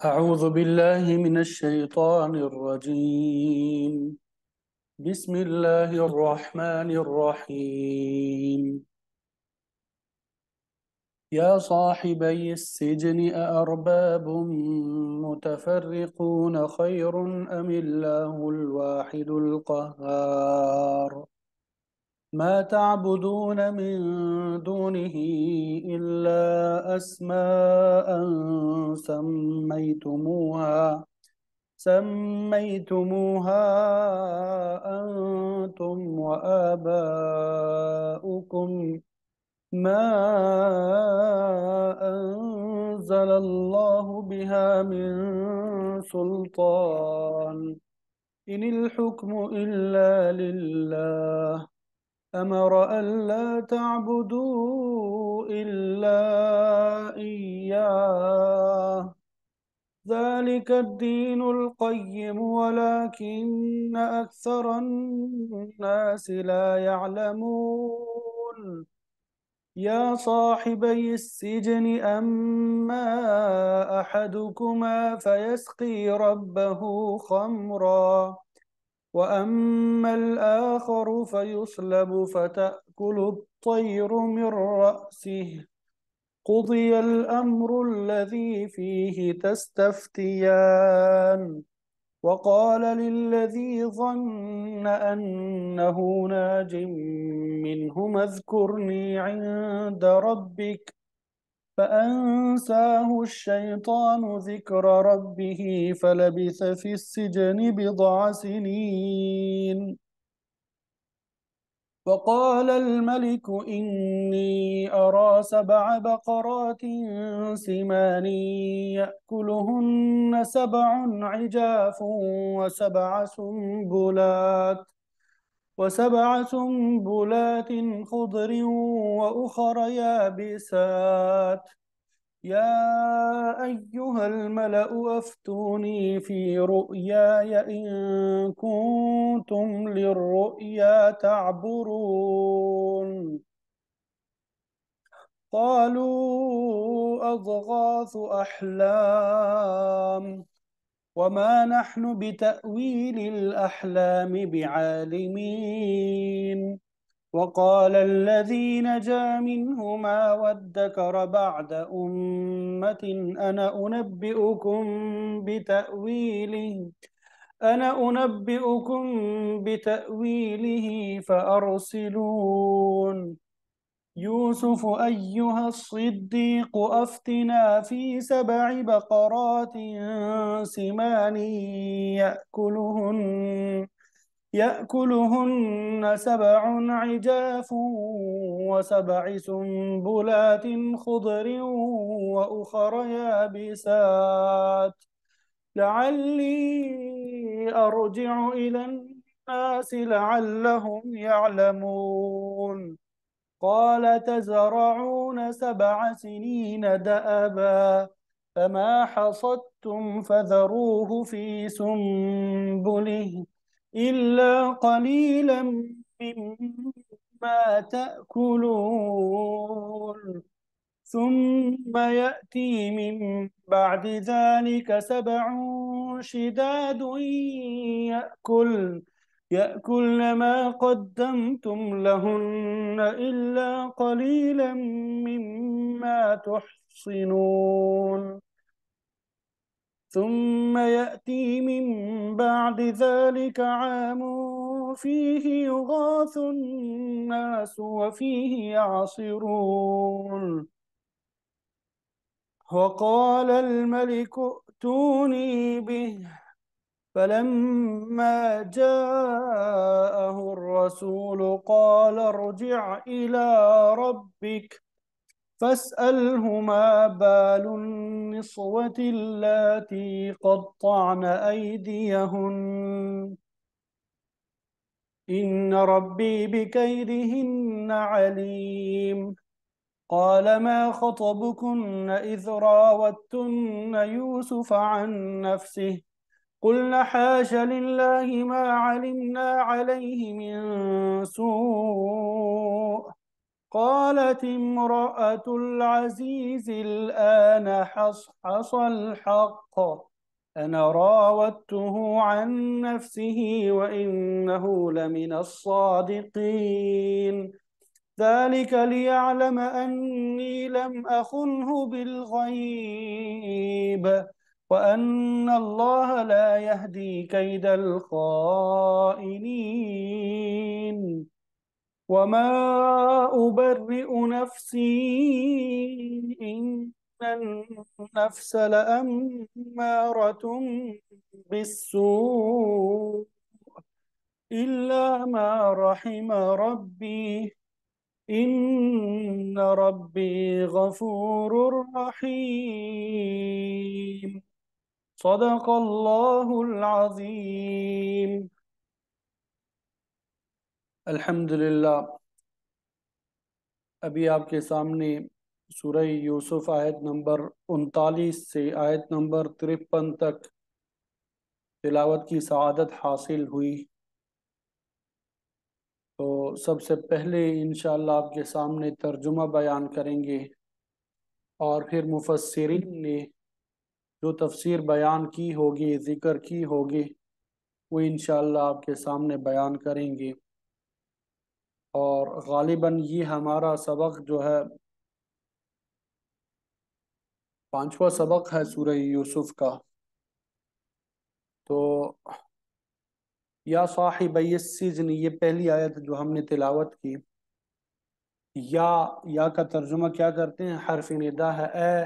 أعوذ بالله من الشيطان الرجيم. بسم الله الرحمن الرحيم. يا صاحبي السجن أأرباب متفرقون خير أم الله الواحد القهار؟ ما تعبدون من دونه إلا أسماء سميتموها أنتم وآباؤكم ما أنزل الله بها من سلطان، إن الحكم إلا لله، أمر ألا تعبدوا إلا إياه، ذلك الدين القيم ولكن أكثر الناس لا يعلمون. يا صاحبي السجن أما أحدكما فيسقي ربه خمرا وأما الآخر فيصلب فتأكل الطير من رأسه، قضي الأمر الذي فيه تستفتيان. وقال للذي ظن أنه ناج منهما اذكرني عند ربك، فأنساه الشيطان ذكر ربه فلبث في السجن بضع سنين. وقال الملك إني أرى 7 بقرات سمان يأكلهن 7 عجاف وسبع سنبلات خضر وأخر يابسات. يا أيها الملأ أفتوني في رؤياي إن كنتم للرؤيا تعبرون. قالوا أضغاث أحلام وما نحن بتأويل الأحلام بعالمين. وقال الذي نجا منهما وادكر بعد أمة بتأويله أنا أنبئكم بتأويله فأرسلون. يوسف أيها الصديق أفتنا في 7 بقرات سمان يأكلهن 7 عجاف و7 سنبلات خضر وأخر يابسات لعلي أرجع إلى الناس لعلهم يعلمون. قال تزرعون 7 سنين دأبا فما حصدتم فذروه في سنبله إلا قليلا مما تأكلون. ثم يأتي من بعد ذلك 7 شداد يأكلن ما قدمتم لهن إلا قليلا مما تحصنون. ثم يأتي من بعد ذلك عام فيه يغاث الناس وفيه يعصرون. وقال الملك ائتوني به، فلما جاءه الرسول قال ارجع إلى ربك فاسأله ما بال النصوة اللاتي قطعن أيديهن إن ربي بكيدهن عليم. قال ما خطبكن إذ راوتن يوسف عن نفسه قلنا حاش لله ما علمنا عليه من سوء قالت امرأة العزيز الآن حصحص الحق أنا راودته عن نفسه وإنه لمن الصادقين ذلك ليعلم أني لم أخنه بالغيب وأن الله لا يهدي كيد الخائنين وما أبرئ نفسي إن النفس لأمارة بالسوء إلا ما رحم ربي إن ربي غفور رحيم صدق الله العظيم. الحمدللہ، ابھی آپ کے سامنے سورہ یوسف آیت نمبر 39 سے آیت نمبر 53 تک تلاوت کی سعادت حاصل ہوئی، تو سب سے پہلے انشاءاللہ آپ کے سامنے ترجمہ بیان کریں گے، اور پھر مفسرین نے جو تفسیر بیان کی ہوگی، ذکر کی ہوگی، وہ انشاءاللہ آپ کے سامنے بیان کریں گے۔ اور غالباً یہ ہمارا سبق جو ہے 5واں سبق ہے سورہ یوسف کا۔ تو یا صاحبی السجن، یہ پہلی آیت جو ہم نے تلاوت کی، یا کا ترجمہ کیا کرتے ہیں؟ حرف ندا ہے، اے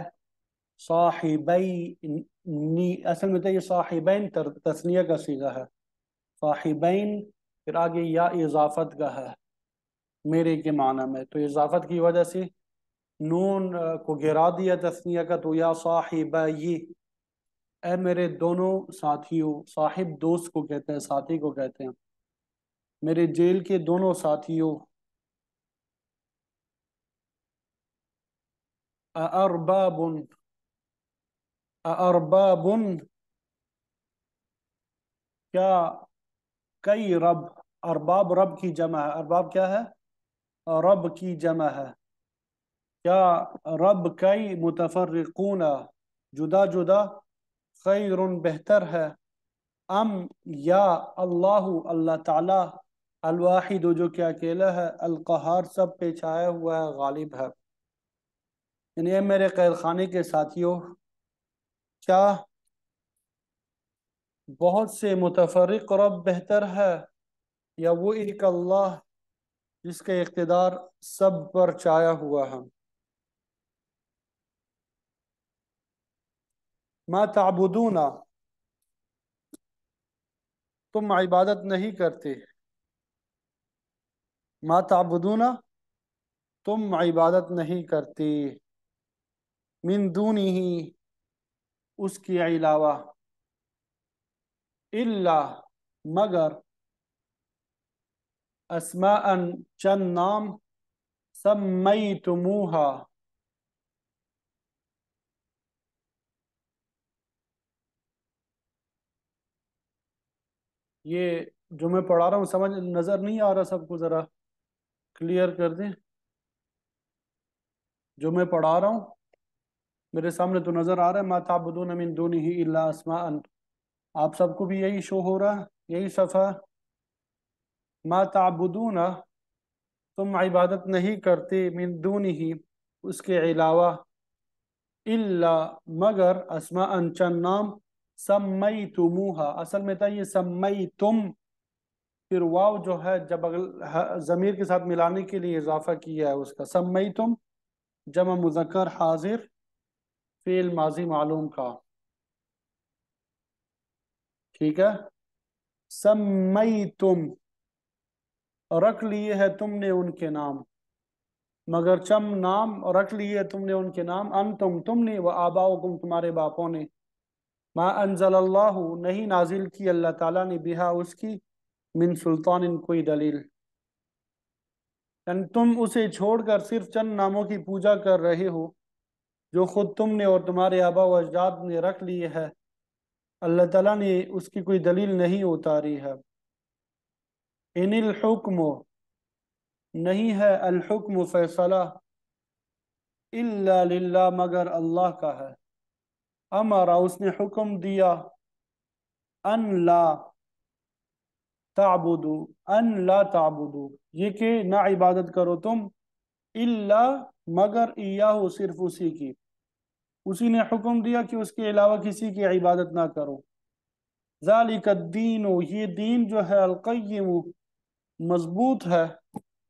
صاحبین، اصل میں تو یہ صاحبین تثنیہ کا صیغہ ہے، صاحبین، پھر آگے یا اضافت کا ہے میرے کے معنی میں، تو اضافت کی وجہ سے نون کو گرا دیا تثنیہ کا، تو یا صاحبی، اے میرے دونوں ساتھیوں، صاحب دوست کو کہتے ہیں، ساتھی کو کہتے ہیں، میرے جیل کے دونوں ساتھیوں، ارباب، ارباب، کیا کئی رب، ارباب رب کی جمع ہے، ارباب کیا ہے؟ رب کی جمع ہے، کیا رب کئی متفرقون، جدا جدا، خیر بہتر ہے، ام یا اللہ، اللہ تعالی، الواحد جو کہ اکیلا ہے، القہار سب پہ چھایا ہوا ہے، غالب ہے۔ یعنی اے میرے قید خانے کے ساتھیوں، کیا بہت سے متفرق رب بہتر ہے، یا وہ ایک اللہ جس کا اقتدار سب پر چھایا ہوا ہے؟ ما تعبدون، تم عبادت نہیں کرتے، ما تعبدون، تم عبادت نہیں کرتے، من دونہ، اس کے علاوہ، الا، مگر، اسماء، چند نام، سمیتموہا، یہ جو میں پڑھا رہا ہوں سمجھ نظر نہیں آ رہا سب کو؟ ذرا کلیئر کر دیں، جو میں پڑھا رہا ہوں میرے سامنے تو نظر آ رہا ہے، ما تعبدون من دونہ الا اسماء، آپ سب کو بھی یہی شو ہو رہا ہے، یہی صفحہ؟ ما تعبدون، تم عبادت نہیں کرتے، من دونہ، اس کے علاوہ، الا، مگر، اسماء، چند نام، سمیتموہا، اصل میں تھا یہ سمیتم، پھر واو جو ہے جب ضمیر کے ساتھ ملانے کے لیے اضافہ کیا ہے اس کا، سمیتم جمع مذکر حاضر، فعل ماضی معلوم کا، ٹھیک ہے؟ سمیتم، رکھ لیے ہے تم نے ان کے نام، مگر چم نام رکھ لیے تم نے ان کے نام، انتم، تم نے، و آباؤکم، تمہارے باپوں نے، ما انزل اللہ، نہیں نازل کی اللہ تعالیٰ نے، بہا، اس کی، من سلطان، کوئی دلیل، یعنی تم اسے چھوڑ کر صرف چند ناموں کی پوجا کر رہے ہو جو خود تم نے اور تمہارے آبا و اجداد نے رکھ لیے ہے، اللہ تعالیٰ نے اس کی کوئی دلیل نہیں اتاری ہے۔ ان الحکم، نہیں ہے الحکم فیصلہ الا للہ مگر اللہ کا ہے، امرا اس نے حکم دیا ان لا تعبدو ان لا تعبدو یہ کہ نہ عبادت کرو تم الا مگر ایاہو صرف اسی کی، اسی نے حکم دیا کہ اس کے علاوہ کسی کی عبادت نہ کرو، ذالک الدین یہ دین جو ہے القیم مضبوط ہے،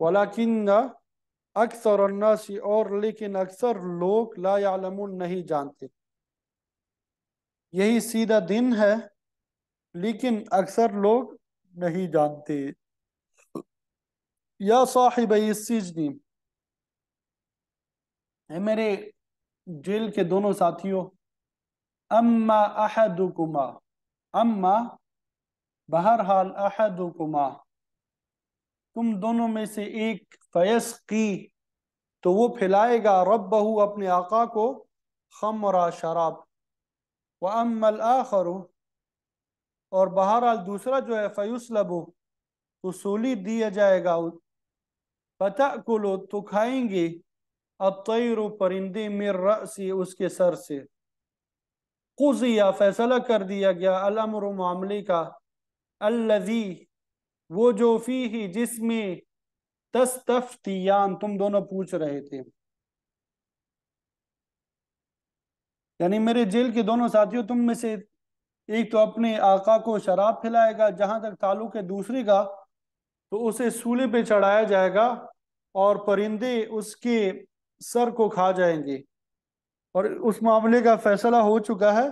ولیکن اکثر الناس اور لیکن اکثر لوگ لا یعلمون نہیں جانتے، یہی سیدھا دن ہے لیکن اکثر لوگ نہیں جانتے۔ یا صاحب السجن اے میرے جیل کے دونوں ساتھیوں، اما احدکما اما بہرحال احدکما تم دونوں میں سے ایک فیسقی تو وہ پھلائے گا ربہ اپنے آقا کو خمرہ شراب، واما الاخر اور بہرحال دوسرا جو ہے فیسلب تو سولی دیا جائے گا، فتأکل تو کھائیں گے الطیر پرندے من رأسی اس کے سر سے، قضی فیصلہ کر دیا گیا الامر معاملے کا، الذی وہ جو فیہ جس میں تستفتیان تم دونوں پوچھ رہے تھے، یعنی میرے جیل کے دونوں ساتھیوں تم میں سے ایک تو اپنے آقا کو شراب پلائے گا، جہاں تک تعلق ہے دوسری کا تو اسے سولے پہ چڑھایا جائے گا اور پرندے اس کے سر کو کھا جائیں گے، اور اس معاملے کا فیصلہ ہو چکا ہے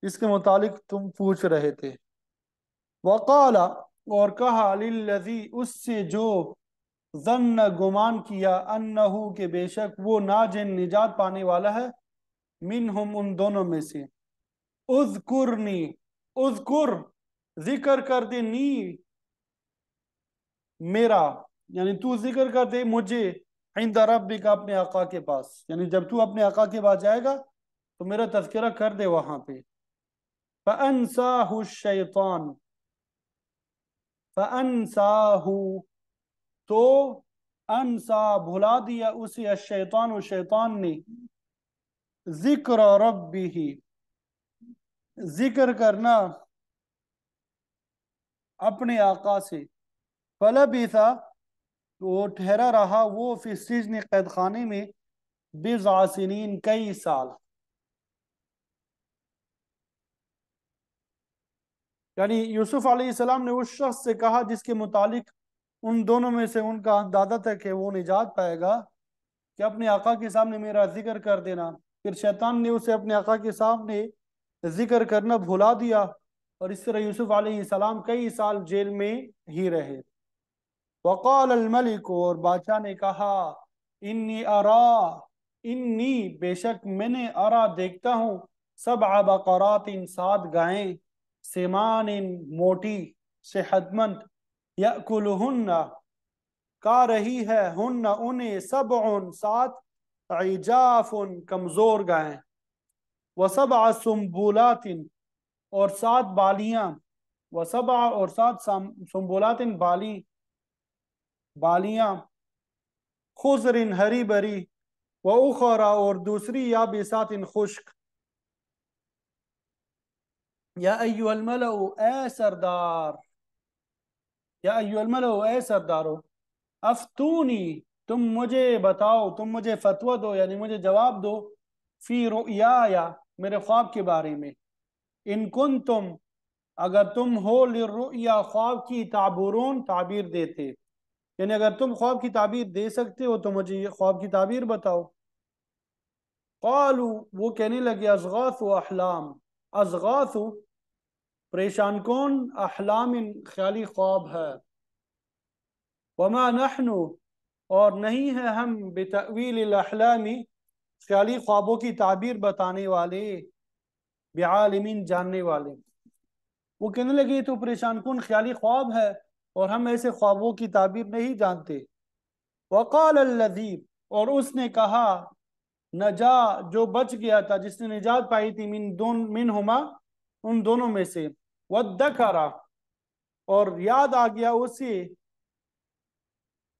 اس کے متعلق تم پوچھ رہے تھے۔ وقال اور کہا للذی اس سے جو ظن گمان کیا انہو کہ بے شک وہ ناجن نجات پانے والا ہے، منہم ان دونوں میں سے، اذکرنی اذکر ذکر کر دے نی میرا یعنی تو ذکر کر دے مجھے عند ربک اپنے آقا کے پاس، یعنی جب تو اپنے آقا کے پاس جائے گا تو میرا تذکرہ کر دے وہاں پہ، فَأَنْسَاهُ الشَّيْطَانُ فَأَنْسَاهُ تو انسا بھلا دیا اسے الشیطان شیطان نے ذکر ربہ ذکر کرنا اپنے آقا سے، فلبث وہ ٹھہرا رہا وہ فی السجن قید خانے میں بضع سنین کئی سال، یعنی یوسف علیہ السلام نے اس شخص سے کہا جس کے متعلق ان دونوں میں سے ان کا اندازہ تھا کہ وہ نجات پائے گا کہ اپنے آقا کے سامنے میرا ذکر کر دینا، پھر شیطان نے اسے اپنے آقا کے سامنے ذکر کرنا بھلا دیا اور اس طرح یوسف علیہ السلام کئی سال جیل میں ہی رہے۔ وقال الملک اور بادشاہ نے کہا انی ارا انی بے شک میں نے ارا دیکھتا ہوں 7 بقرات 7 گائیں سمان موٹی صحت مند یأکلہن کا رہی ہے ہن انہیں 7 عجاف کمزور گائیں و7 سنبولات اور 7 بالیاں و7 اور 7 سنبولات بالیاں خضر ہری بری و اخرى اور دوسری یابسات خشک، یا ایوہ الملأ اے سردار یا ایوہ الملأ اے سردارو افتونی تم مجھے بتاؤ تم مجھے فتویٰ دو یعنی مجھے جواب دو فی رؤیایا میرے خواب کے بارے میں، ان کنتم اگر تم ہو للرؤیا خواب کی تعبرون تعبیر دیتے، یعنی اگر تم خواب کی تعبیر دے سکتے ہو تو مجھے یہ خواب کی تعبیر بتاؤ۔ قالو وہ کہنے لگے اضغاث و احلام اضغاث پریشان کون احلام خیالی خواب ہے، وما نحن اور نہیں ہے ہم بتأویل الاحلام خیالی خوابوں کی تعبیر بتانے والے، بعالمین جاننے والے، وہ کہنے لگے تو پریشان کن خیالی خواب ہے اور ہم ایسے خوابوں کی تعبیر نہیں جانتے۔ وقال الذی اور اس نے کہا نجا جو بچ گیا تھا جس نے نجات پائی تھی منہما ان دونوں میں سے، وادکر اور یاد آ گیا اسے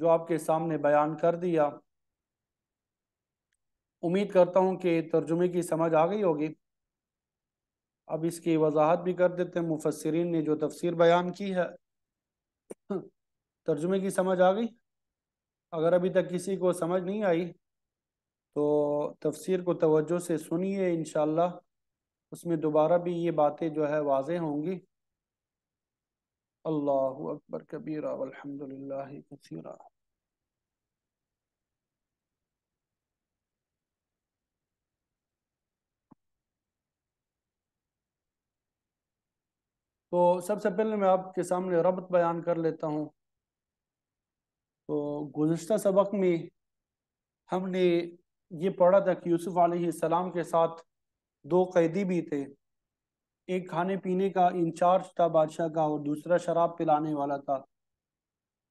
جو آپ کے سامنے بیان کر دیا۔ امید کرتا ہوں کہ ترجمے کی سمجھ آ گئی ہوگی۔ اب اس کی وضاحت بھی کر دیتے ہیں، مفسرین نے جو تفسیر بیان کی ہے۔ ترجمے کی سمجھ آ گئی؟ اگر ابھی تک کسی کو سمجھ نہیں آئی تو تفسیر کو توجہ سے سنیے، انشاءاللہ اس میں دوبارہ بھی یہ باتیں جو ہے واضح ہوں گی۔ اللہ اکبر کبیرہ والحمد للہ کثیرہ۔ تو سب سے پہلے میں آپ کے سامنے ربط بیان کر لیتا ہوں۔ تو گزشتہ سبق میں ہم نے یہ پڑھا تھا کہ یوسف علیہ السلام کے ساتھ دو قیدی بھی تھے، ایک کھانے پینے کا انچارج تھا بادشاہ کا، اور دوسرا شراب پلانے والا تھا۔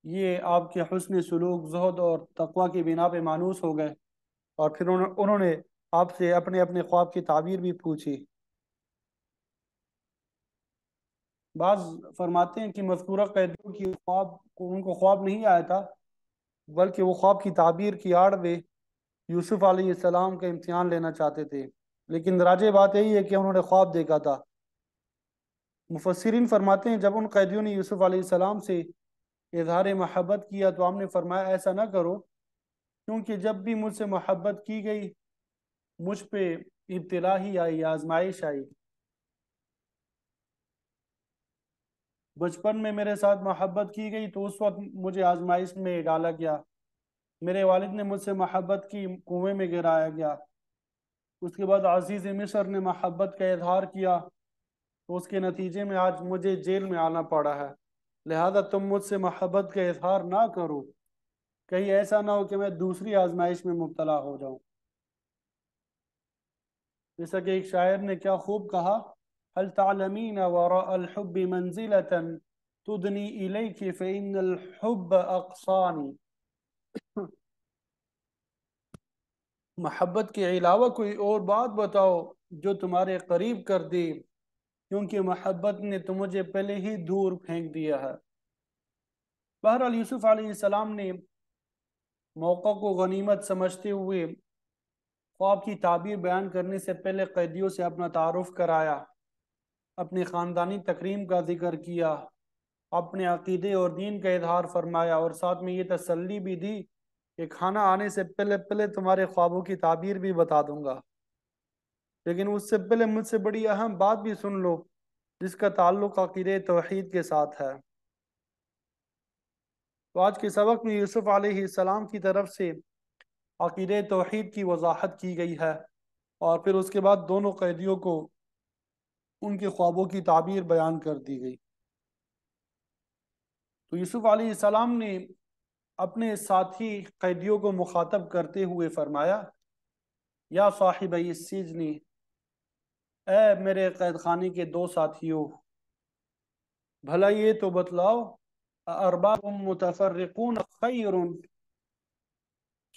یہ آپ کے حسن سلوک، زہد اور تقوی کی بنا پہ مانوس ہو گئے، اور پھر انہوں نے آپ سے اپنے اپنے خواب کی تعبیر بھی پوچھی۔ بعض فرماتے ہیں کہ مذکورہ قیدیوں کی ان کو خواب نہیں آیا تھا، بلکہ وہ خواب کی تعبیر کی آڑ میں یوسف علیہ السلام کا امتحان لینا چاہتے تھے، لیکن راجع بات یہی ہے کہ انہوں نے خواب دیکھا تھا۔ مفسرین فرماتے ہیں جب ان قیدیوں نے یوسف علیہ السلام سے اظہار محبت کیا تو ہم نے فرمایا ایسا نہ کرو، کیونکہ جب بھی مجھ سے محبت کی گئی مجھ پہ ابتلا ہی آئی، آزمائش آئی۔ بچپن میں میرے ساتھ محبت کی گئی تو اس وقت مجھے آزمائش میں ڈالا گیا، میرے والد نے مجھ سے محبت کی، کنویں میں گرایا گیا۔ اس کے بعد عزیز مصر نے محبت کا اظہار کیا تو اس کے نتیجے میں آج مجھے جیل میں آنا پڑا ہے، لہذا تم مجھ سے محبت کا اظہار نہ کرو، کہیں ایسا نہ ہو کہ میں دوسری آزمائش میں مبتلا ہو جاؤں۔ جیسا کہ ایک شاعر نے کیا خوب کہا، هل تعلمین وراء الحب منزلة تدنی الیک فإن الحب اقصانی۔ محبت کے علاوہ کوئی اور بات بتاؤ جو تمہارے قریب کر دی، کیونکہ محبت نے تو مجھے پہلے ہی دور پھینک دیا ہے۔ بہرحال یوسف علیہ السلام نے موقع کو غنیمت سمجھتے ہوئے خواب کی تعبیر بیان کرنے سے پہلے قیدیوں سے اپنا تعارف کرایا، اپنی خاندانی تکریم کا ذکر کیا، اپنے عقیدے اور دین کا اظہار فرمایا، اور ساتھ میں یہ تسلی بھی دی کہ کھانا آنے سے پہلے پہلے تمہارے خوابوں کی تعبیر بھی بتا دوں گا، لیکن اس سے پہلے مجھ سے بڑی اہم بات بھی سن لو جس کا تعلق عقیدے توحید کے ساتھ ہے۔ تو آج کے سبق میں یوسف علیہ السلام کی طرف سے عقیدے توحید کی وضاحت کی گئی ہے، اور پھر اس کے بعد دونوں قیدیوں کو ان کے خوابوں کی تعبیر بیان کر دی گئی۔ تو یوسف علیہ السلام نے اپنے ساتھی قیدیوں کو مخاطب کرتے ہوئے فرمایا، یا صاحبی السجن، اے میرے قید خانے کے دو ساتھیوں، بھلا یہ تو بتلاؤ، ارباب متفرقون خیر،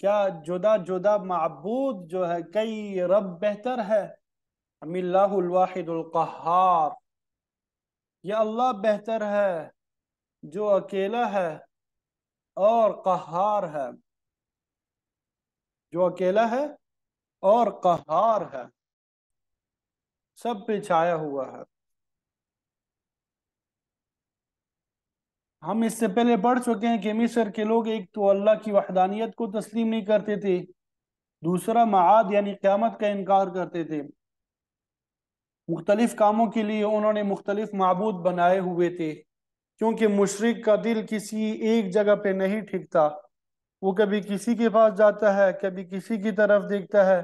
کیا جدا جدا معبود جو ہے کئی رب بہتر ہے، ام اللہ الواحد القہار، یا اللہ بہتر ہے جو اکیلا ہے اور قہار ہے، جو اکیلا ہے اور قہار ہے، سب پہ چھایا ہوا ہے۔ ہم اس سے پہلے پڑھ چکے ہیں کہ مصر کے لوگ ایک تو اللہ کی وحدانیت کو تسلیم نہیں کرتے تھے، دوسرا معاد یعنی قیامت کا انکار کرتے تھے، مختلف کاموں کے لیے انہوں نے مختلف معبود بنائے ہوئے تھے، کیونکہ مشرک کا دل کسی ایک جگہ پہ نہیں ٹھکتا، وہ کبھی کسی کے پاس جاتا ہے، کبھی کسی کی طرف دیکھتا ہے۔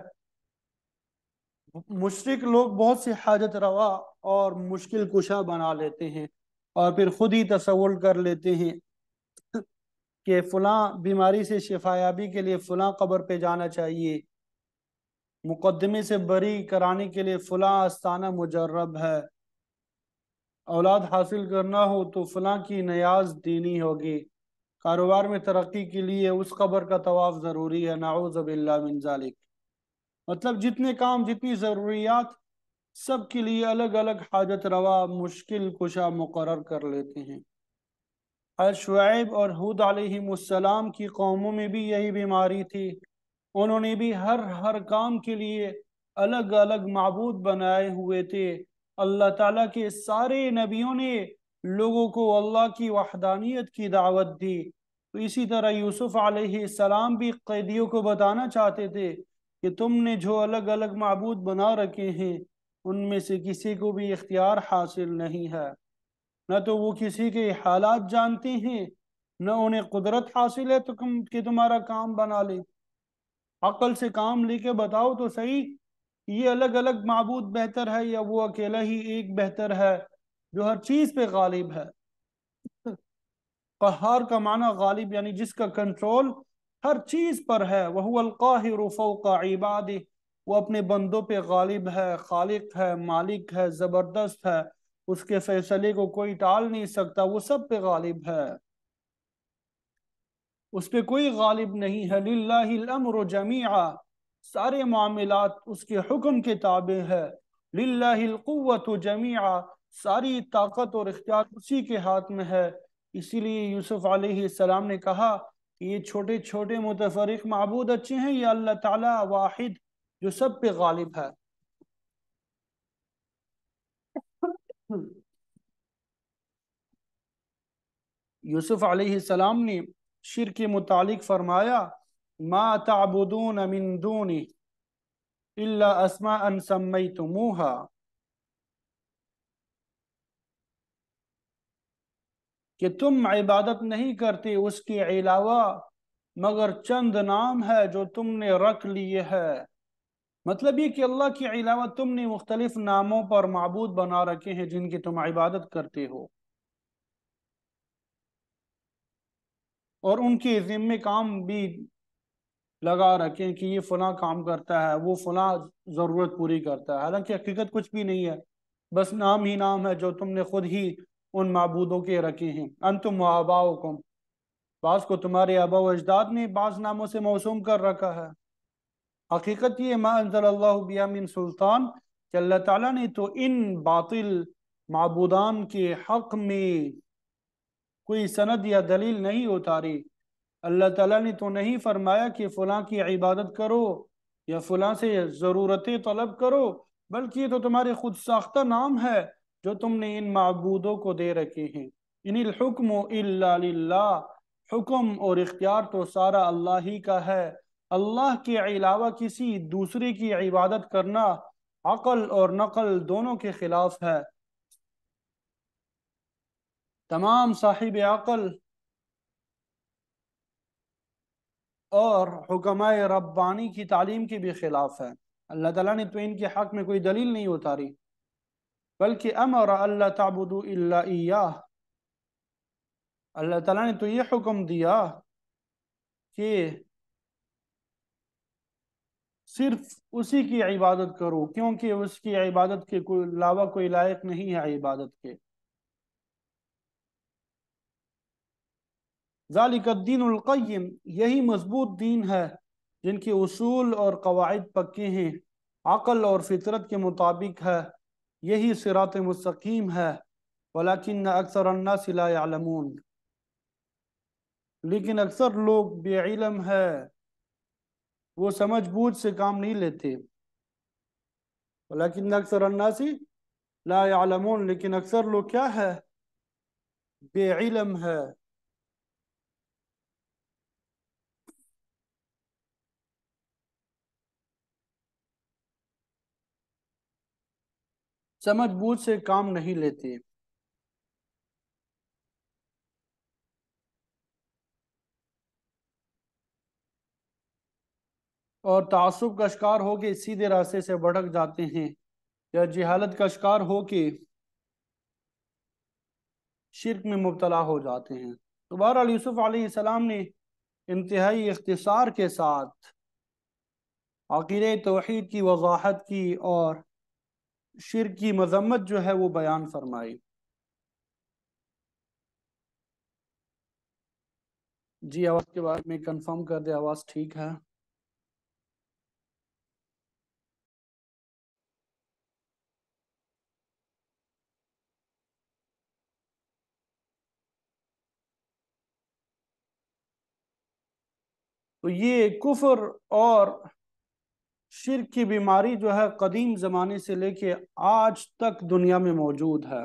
مشرک لوگ بہت سے حاجت روا اور مشکل کشا بنا لیتے ہیں، اور پھر خود ہی تصور کر لیتے ہیں کہ فلاں بیماری سے شفا یابی کے لیے فلاں قبر پہ جانا چاہیے، مقدمے سے بری کرانے کے لیے فلاں آستانہ مجرب ہے، اولاد حاصل کرنا ہو تو فلاں کی نیاز دینی ہوگی، کاروبار میں ترقی کے لیے اس قبر کا طواف ضروری ہے، نعوذ باللہ من ذالک۔ مطلب جتنے کام، جتنی ضروریات، سب کے لیے الگ الگ حاجت روا مشکل کشا مقرر کر لیتے ہیں۔ شعیب اور ہود علیہ السلام کی قوموں میں بھی یہی بیماری تھی، انہوں نے بھی ہر کام کے لیے الگ الگ معبود بنائے ہوئے تھے۔ اللہ تعالیٰ کے سارے نبیوں نے لوگوں کو اللہ کی وحدانیت کی دعوت دی، تو اسی طرح یوسف علیہ السلام بھی قیدیوں کو بتانا چاہتے تھے کہ تم نے جو الگ الگ معبود بنا رکھے ہیں ان میں سے کسی کو بھی اختیار حاصل نہیں ہے، نہ تو وہ کسی کے حالات جانتے ہیں، نہ انہیں قدرت حاصل ہے تو کہ تمہارا کام بنا لے۔ عقل سے کام لے کے بتاؤ تو صحیح، یہ الگ الگ معبود بہتر ہے یا وہ اکیلا ہی ایک بہتر ہے جو ہر چیز پہ غالب ہے۔ قہار کا معنی غالب، یعنی جس کا کنٹرول ہر چیز پر ہے۔ وَهُوَ الْقَاهِرُ فَوْقَ عِبَادِهِ، وہ اپنے بندوں پہ غالب ہے، خالق ہے، مالک ہے، زبردست ہے، اس کے فیصلے کو کوئی ٹال نہیں سکتا، وہ سب پہ غالب ہے، اس پہ کوئی غالب نہیں ہے۔ لِلَّهِ الْأَمْرُ جَمِيعًا، سارے معاملات اس کے حکم کے تابع ہے۔ لِلَّهِ الْقُوَّةُ جَمِيعًا، ساری طاقت اور اختیار اسی کے ہاتھ میں ہے۔ اسی لیے یوسف علیہ السلام نے کہا کہ یہ چھوٹے چھوٹے متفرق معبود اچھے ہیں یا اللہ تعالیٰ واحد جو سب پہ غالب ہے۔ یوسف علیہ السلام نے شرک کے متعلق فرمایا ما تعبدون من دونی الا اسماء سمیتموها، کہ تم عبادت نہیں کرتے اس کے علاوہ مگر چند نام ہے جو تم نے رکھ لیے ہے۔ مطلب یہ کہ اللہ کے علاوہ تم نے مختلف ناموں پر معبود بنا رکھے ہیں جن کی تم عبادت کرتے ہو، اور ان کے ذمے کام بھی لگا رکھیں کہ یہ فلاں کام کرتا ہے، وہ فلاں ضرورت پوری کرتا ہے، حالانکہ حقیقت کچھ بھی نہیں ہے، بس نام ہی نام ہے جو تم نے خود ہی ان معبودوں کے رکھے ہیں۔ انتم و آباؤکم، بعض کو تمہارے آبا و اجداد نے بعض ناموں سے موسوم کر رکھا ہے۔ حقیقت یہ ما انزل اللہ بہا من سلطان، کہ اللہ تعالیٰ نے تو ان باطل معبودان کے حق میں کوئی سند یا دلیل نہیں اتاری۔ اللہ تعالیٰ نے تو نہیں فرمایا کہ فلاں کی عبادت کرو یا فلاں سے ضرورتیں طلب کرو، بلکہ یہ تو تمہارے خود ساختہ نام ہے جو تم نے ان معبودوں کو دے رکھے ہیں۔ ان الحکم الا للہ، حکم اور اختیار تو سارا اللہ ہی کا ہے۔ اللہ کے علاوہ کسی دوسرے کی عبادت کرنا عقل اور نقل دونوں کے خلاف ہے۔ تمام صاحب عقل اور حکماء ربانی کی تعلیم کے بھی خلاف ہے۔ اللہ تعالیٰ نے تو ان کے حق میں کوئی دلیل نہیں اتاری، بلکہ امر اللہ تعبدوا الا ایاہ، اللہ تعالیٰ نے تو یہ حکم دیا کہ صرف اسی کی عبادت کرو، کیونکہ اس کی عبادت کے علاوہ کوئی لائق نہیں ہے عبادت کے۔ ذالک الدین القیم، یہی مضبوط دین ہے جن کے اصول اور قواعد پکے ہیں، عقل اور فطرت کے مطابق ہے، یہی صراط مستقیم ہے۔ ولیکن اکثر الناس لا يعلمون، لیکن اکثر لوگ بے علم ہے، وہ سمجھ بوجھ سے کام نہیں لیتے۔ ولیکن اکثر الناس لا يعلمون، لیکن اکثر لوگ کیا ہے؟ بے علم ہے۔ سمجھ بوجھ سے کام نہیں لیتے۔ اور تعصب کا شکار ہو کے سیدھے راستے سے بھٹک جاتے ہیں، یا جہالت کا شکار ہو کے شرک میں مبتلا ہو جاتے ہیں۔ تو بہرحال یوسف علیہ السلام نے انتہائی اختصار کے ساتھ عقیدہ توحید کی وضاحت کی اور شرک کی مذمت جو ہے وہ بیان فرمائی۔ جی آواز کے بارے میں کنفرم کر دے، آواز ٹھیک ہے؟ تو یہ کفر اور شرک کی بیماری جو ہے قدیم زمانے سے لے کے آج تک دنیا میں موجود ہے۔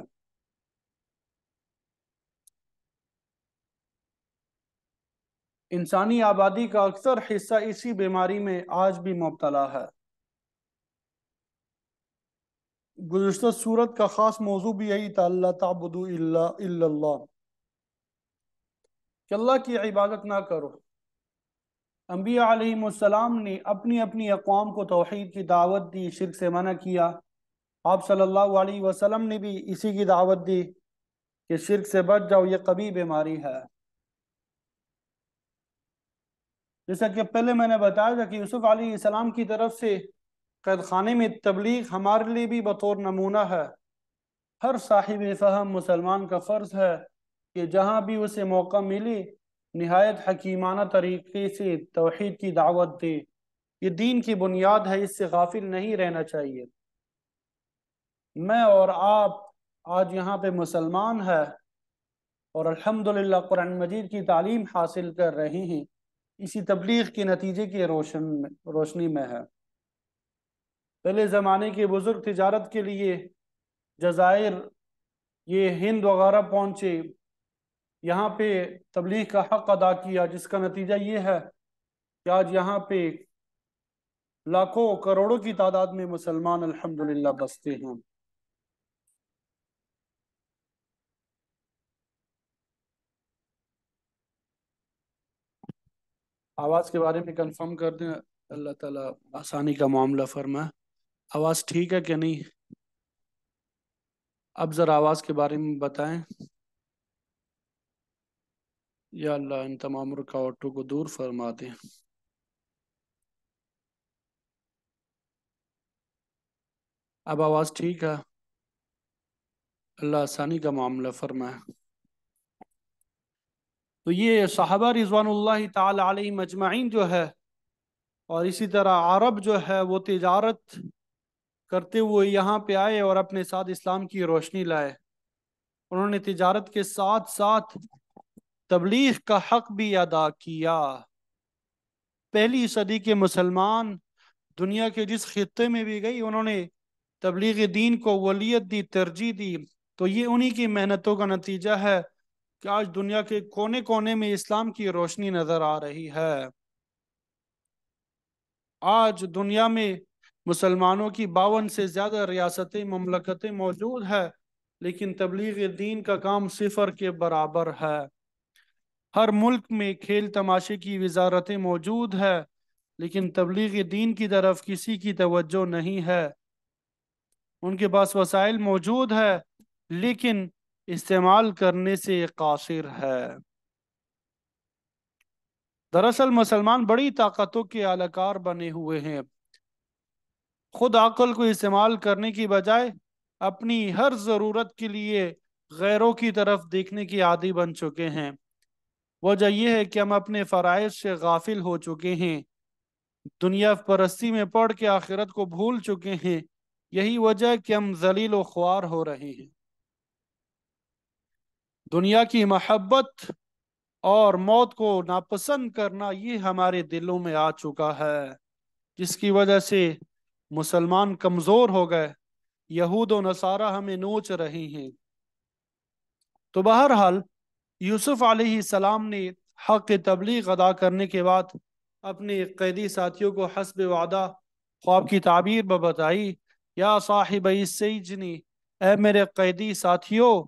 انسانی آبادی کا اکثر حصہ اسی بیماری میں آج بھی مبتلا ہے۔ گزشتہ صورت کا خاص موضوع بھی یہی تھا، اللہ تعبدوا الا اللہ، کہ اللہ کی عبادت نہ کرو۔ انبیاء علیہم السلام نے اپنی اپنی اقوام کو توحید کی دعوت دی، شرک سے منع کیا۔ آپ صلی اللہ علیہ وسلم نے بھی اسی کی دعوت دی کہ شرک سے بچ جاؤ، یہ قبیح بیماری ہے۔ جیسا کہ پہلے میں نے بتایا تھا کہ یوسف علیہ السلام کی طرف سے قید خانے میں تبلیغ ہمارے لیے بھی بطور نمونہ ہے۔ ہر صاحب فہم مسلمان کا فرض ہے کہ جہاں بھی اسے موقع ملے نہایت حکیمانہ طریقے سے توحید کی دعوت دے۔ یہ دین کی بنیاد ہے، اس سے غافل نہیں رہنا چاہیے۔ میں اور آپ آج یہاں پہ مسلمان ہیں اور الحمدللہ قرآن مجید کی تعلیم حاصل کر رہے ہیں، اسی تبلیغ کے نتیجے کی روشنی میں ہے۔ پہلے زمانے کے بزرگ تجارت کے لیے جزائر، یہ ہند وغیرہ پہنچے، یہاں پہ تبلیغ کا حق ادا کیا، جس کا نتیجہ یہ ہے کہ آج یہاں پہ لاکھوں کروڑوں کی تعداد میں مسلمان الحمدللہ بستے ہیں۔ آواز کے بارے میں کنفرم کر دیں، اللہ تعالیٰ آسانی کا معاملہ فرمائے۔ آواز ٹھیک ہے کہ نہیں؟ اب ذرا آواز کے بارے میں بتائیں۔ یا اللہ ان تمام رکاوٹوں کو دور فرما دیں۔ اب آواز ٹھیک ہے؟ اللہ آسانی کا معاملہ فرمائے۔ تو یہ صحابہ رضوان اللہ تعالی علیہ مجمعین جو ہے، اور اسی طرح عرب جو ہے، وہ تجارت کرتے ہوئے یہاں پہ آئے اور اپنے ساتھ اسلام کی روشنی لائے۔ انہوں نے تجارت کے ساتھ ساتھ تبلیغ کا حق بھی ادا کیا۔ پہلی صدی کے مسلمان دنیا کے جس خطے میں بھی گئی، انہوں نے تبلیغ دین کو ولیت دی، ترجیح دی۔ تو یہ انہی کی محنتوں کا نتیجہ ہے کہ آج دنیا کے کونے کونے میں اسلام کی روشنی نظر آ رہی ہے۔ آج دنیا میں مسلمانوں کی 52 سے زیادہ ریاستیں، مملکتیں موجود ہے، لیکن تبلیغ دین کا کام صفر کے برابر ہے۔ ہر ملک میں کھیل تماشے کی وزارتیں موجود ہے، لیکن تبلیغ دین کی طرف کسی کی توجہ نہیں ہے۔ ان کے پاس وسائل موجود ہے، لیکن استعمال کرنے سے قاصر ہے۔ دراصل مسلمان بڑی طاقتوں کے اہلکار بنے ہوئے ہیں، خود عقل کو استعمال کرنے کی بجائے اپنی ہر ضرورت کے لیے غیروں کی طرف دیکھنے کی عادی بن چکے ہیں۔ وجہ یہ ہے کہ ہم اپنے فرائض سے غافل ہو چکے ہیں، دنیا پرستی میں پڑھ کے آخرت کو بھول چکے ہیں۔ یہی وجہ ہے کہ ہم ذلیل و خوار ہو رہے ہیں۔ دنیا کی محبت اور موت کو ناپسند کرنا یہ ہمارے دلوں میں آ چکا ہے، جس کی وجہ سے مسلمان کمزور ہو گئے، یہود و نصارہ ہمیں نوچ رہے ہیں۔ تو بہرحال یوسف علیہ السلام نے حق تبلیغ ادا کرنے کے بعد اپنے قیدی ساتھیوں کو حسب وعدہ خواب کی تعبیر بتائی، یا صاحب السجن، اے میرے قیدی ساتھیوں۔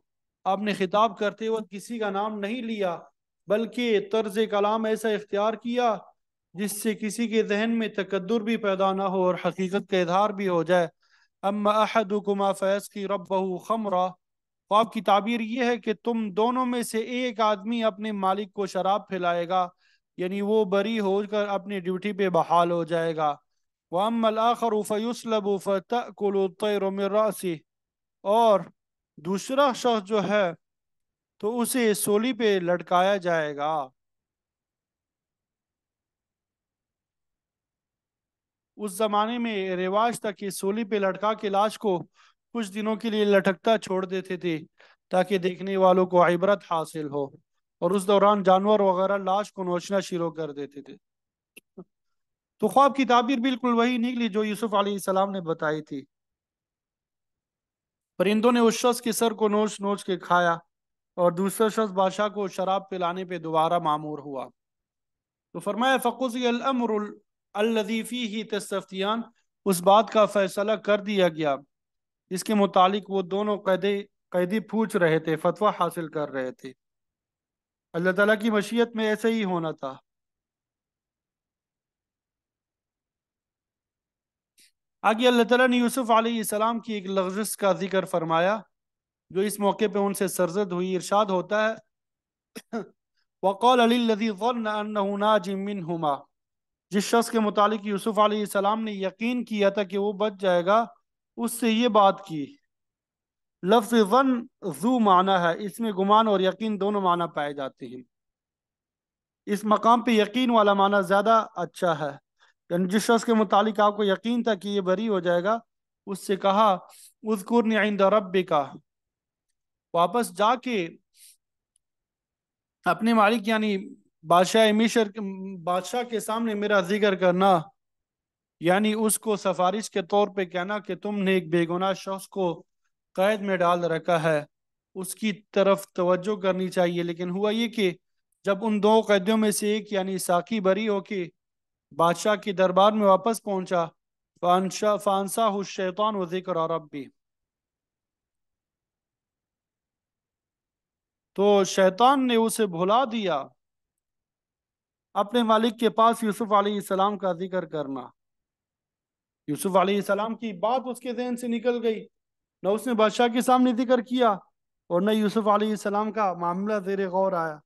آپ نے خطاب کرتے وقت کسی کا نام نہیں لیا، بلکہ طرز کلام ایسا اختیار کیا جس سے کسی کے ذہن میں تکدر بھی پیدا نہ ہو اور حقیقت کا اظہار بھی ہو جائے۔ اما احدکما فیسقی ربہ خمرا، خواب کی تعبیر یہ ہے کہ تم دونوں میں سے ایک آدمی اپنے مالک کو شراب پھلائے گا، یعنی وہ بری ہو کر اپنی ڈیوٹی پہ بحال ہو جائے گا۔ وَأَمَّا الْآخَرُ فَيُسْلَبُ فَتَأْكُلُ الطَّيْرُ مِنْ رَأْسِهِ، اور دوسرا شخص جو ہے تو اسے سولی پہ لٹکایا جائے گا۔ اس زمانے میں رواج تھا کہ سولی پہ لٹکا کے لاش کو کچھ دنوں کے لیے لٹکتا چھوڑ دیتے تھے تاکہ دیکھنے والوں کو عبرت حاصل ہو، اور اس دوران جانور وغیرہ لاش کو نوچنا شروع کر دیتے تھے۔ تو خواب کی تعبیر بالکل وہی نکلی جو یوسف علیہ السلام نے بتائی تھی۔ پرندوں نے اس شخص کے سر کو نوچ نوچ کے کھایا، اور دوسرا شخص بادشاہ کو شراب پلانے پہ دوبارہ معمور ہوا۔ تو فرمایا فَقُضِيَ الْأَمْرُ الَّذِي فِيهِ تَسْتَفْتِيَانِ، اس بات کا فیصلہ کر دیا گیا اس کے متعلق وہ دونوں قیدی پوچھ رہے تھے، فتویٰ حاصل کر رہے تھے۔ اللہ تعالیٰ کی مشیت میں ایسے ہی ہونا تھا۔ آگے اللہ تعالیٰ نے یوسف علیہ السلام کی ایک لغزش کا ذکر فرمایا جو اس موقع پہ ان سے سرزد ہوئی۔ ارشاد ہوتا ہے وَقَالَ لِلَّذِي ظَنَّ أَنَّهُ نَاجٍ مِّنْهُمَا، جس شخص کے متعلق یوسف علیہ السلام نے یقین کیا تھا کہ وہ بچ جائے گا، اس سے یہ بات کی۔ لفظ ظن ذو معنی ہے، اس میں گمان اور یقین دونوں معنی پائے جاتے ہیں۔ اس مقام پہ یقین والا معنی زیادہ اچھا ہے، یعنی جس شخص کے متعلق آپ کو یقین تھا کہ یہ بری ہو جائے گا، اس سے کہا اذکرنی عند ربک، واپس جا کے اپنے مالک یعنی بادشاہ کے سامنے میرا ذکر کرنا، یعنی اس کو سفارش کے طور پہ کہنا کہ تم نے ایک بے گناہ شخص کو قید میں ڈال رکھا ہے، اس کی طرف توجہ کرنی چاہیے۔ لیکن ہوا یہ کہ جب ان دو قیدیوں میں سے ایک یعنی ساقی بری ہو کے بادشاہ کے دربار میں واپس پہنچا، فَأَنْسَاهُ الشَّيْطَانُ ذِكْرَ رَبِّهِ، تو شیطان نے اسے بھلا دیا اپنے مالک کے پاس یوسف علیہ السلام کا ذکر کرنا۔ یوسف علیہ السلام کی بات اس کے ذہن سے نکل گئی، نہ اس نے بادشاہ کے سامنے ذکر کیا اور نہ یوسف علیہ السلام کا معاملہ زیر غور آیا۔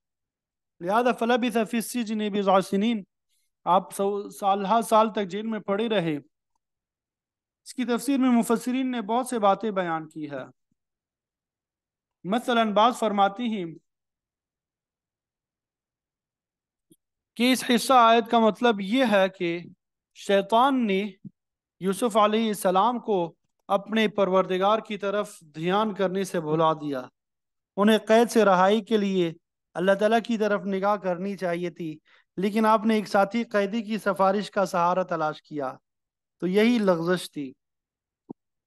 لہذا فلبث فی السجن بضع سنین، آپ سال تک جیل میں پڑے رہے۔ اس کی تفسیر میں مفسرین نے بہت سے باتیں بیان کی ہے۔ مثلا بعض فرماتی ہیں کہ اس حصہ آیت کا مطلب یہ ہے کہ شیطان نے یوسف علیہ السلام کو اپنے پروردگار کی طرف دھیان کرنے سے بھلا دیا۔ انہیں قید سے رہائی کے لیے اللہ تعالیٰ کی طرف نگاہ کرنی چاہیے تھی، لیکن آپ نے ایک ساتھی قیدی کی سفارش کا سہارا تلاش کیا، تو یہی لغزش تھی۔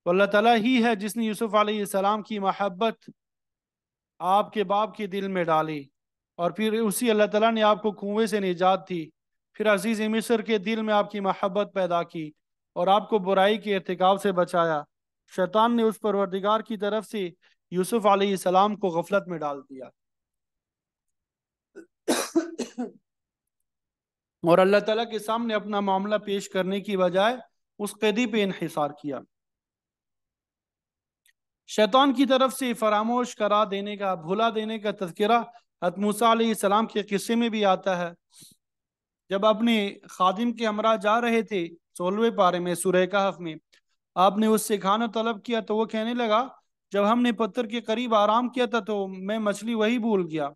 تو اللہ تعالیٰ ہی ہے جس نے یوسف علیہ السلام کی محبت آپ کے باپ کے دل میں ڈالی، اور پھر اسی اللہ تعالیٰ نے آپ کو کنویں سے نجات دی، پھر عزیز مصر کے دل میں آپ کی محبت پیدا کی اور آپ کو برائی کے ارتکاب سے بچایا۔ شیطان نے اس پروردگار کی طرف سے یوسف علیہ السلام کو غفلت میں ڈال دیا اور اللہ تعالیٰ کے سامنے اپنا معاملہ پیش کرنے کی بجائے اس قیدی پہ انحصار کیا۔ شیطان کی طرف سے فراموش کرا دینے کا، بھلا دینے کا تذکرہ حضرت موسیٰ علیہ السلام کے قصے میں بھی آتا ہے۔ جب اپنے خادم کے ہمراہ جا رہے تھے 16ویں پارے میں سورہ کہف میں، آپ نے اس سے کھانا طلب کیا تو وہ کہنے لگا جب ہم نے پتھر کے قریب آرام کیا تھا تو میں مچھلی وہی بھول گیا۔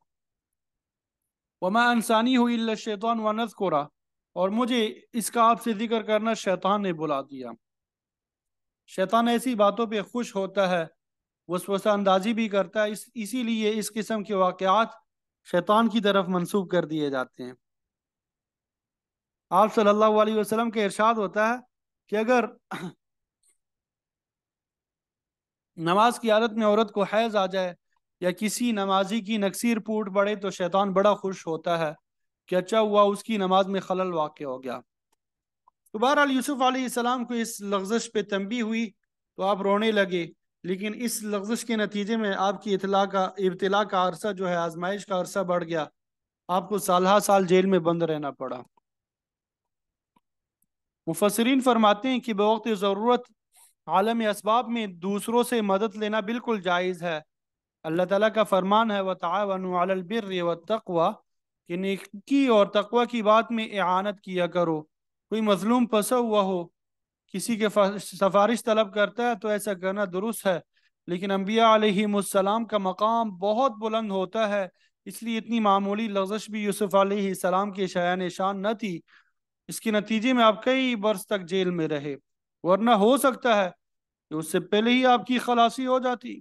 وَمَا أَنْسَانِيهُ إِلَّا الشَّيْطَانُ وَأَنْ أَذْكُرَهُ، اور مجھے اس کا آپ سے ذکر کرنا شیطان نے بلا دیا۔ شیطان ایسی باتوں پہ خوش ہوتا ہے، وسوسہ اندازی بھی کرتا ہے، اسی لیے اس قسم کے واقعات شیطان کی طرف منسوب کر دیے جاتے ہیں۔ آپ صلی اللہ علیہ وسلم کا ارشاد ہوتا ہے کہ اگر نماز کی حالت میں عورت کو حیض آ جائے یا کسی نمازی کی نکسیر پھوٹ پڑے تو شیطان بڑا خوش ہوتا ہے کہ اچھا ہوا اس کی نماز میں خلل واقع ہو گیا۔ تو بہرحال یوسف علیہ السلام کو اس لغزش پہ تنبیہ ہوئی تو آپ رونے لگے، لیکن اس لغزش کے نتیجے میں آپ کی ابتلا کا عرصہ جو ہے، آزمائش کا عرصہ بڑھ گیا، آپ کو سالہ سال جیل میں بند رہنا پڑا۔ مفسرین فرماتے ہیں کہ بوقت ضرورت عالم اسباب میں دوسروں سے مدد لینا بالکل جائز ہے۔ اللہ تعالیٰ کا فرمان ہے وَتَعَاوَنُوا عَلَى الْبِرِّ وَالتَّقْوَى، کہ نیکی اور تقوی کی بات میں اعانت کیا کرو۔ کوئی مظلوم پسا ہوا ہو، کسی کے سفارش طلب کرتا ہے تو ایسا کرنا درست ہے، لیکن انبیاء علیہ السلام کا مقام بہت بلند ہوتا ہے، اس لیے اتنی معمولی لغزش بھی یوسف علیہ السلام کے شایان شان نہ تھی۔ اس کے نتیجے میں آپ کئی برس تک جیل میں رہے، ورنہ ہو سکتا ہے کہ اس سے پہلے ہی آپ کی خلاصی ہو جاتی۔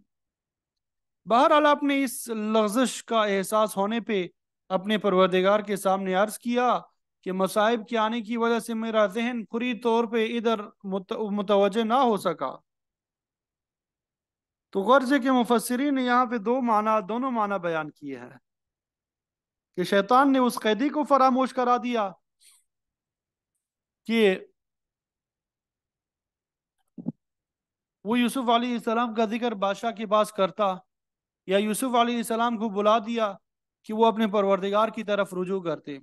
بہرحال آپ نے اس لغزش کا احساس ہونے پہ اپنے پروردگار کے سامنے عرض کیا کہ مصائب کے آنے کی وجہ سے میرا ذہن پوری طور پہ ادھر متوجہ نہ ہو سکا۔ تو غرض ہے کہ مفسرین نے یہاں پہ دونوں معنی بیان کیے ہیں کہ شیطان نے اس قیدی کو فراموش کرا دیا کہ وہ یوسف علیہ السلام کا ذکر بادشاہ کے پاس کرتا، یا یوسف علیہ السلام کو بلا دیا کہ وہ اپنے پروردگار کی طرف رجوع کرتے۔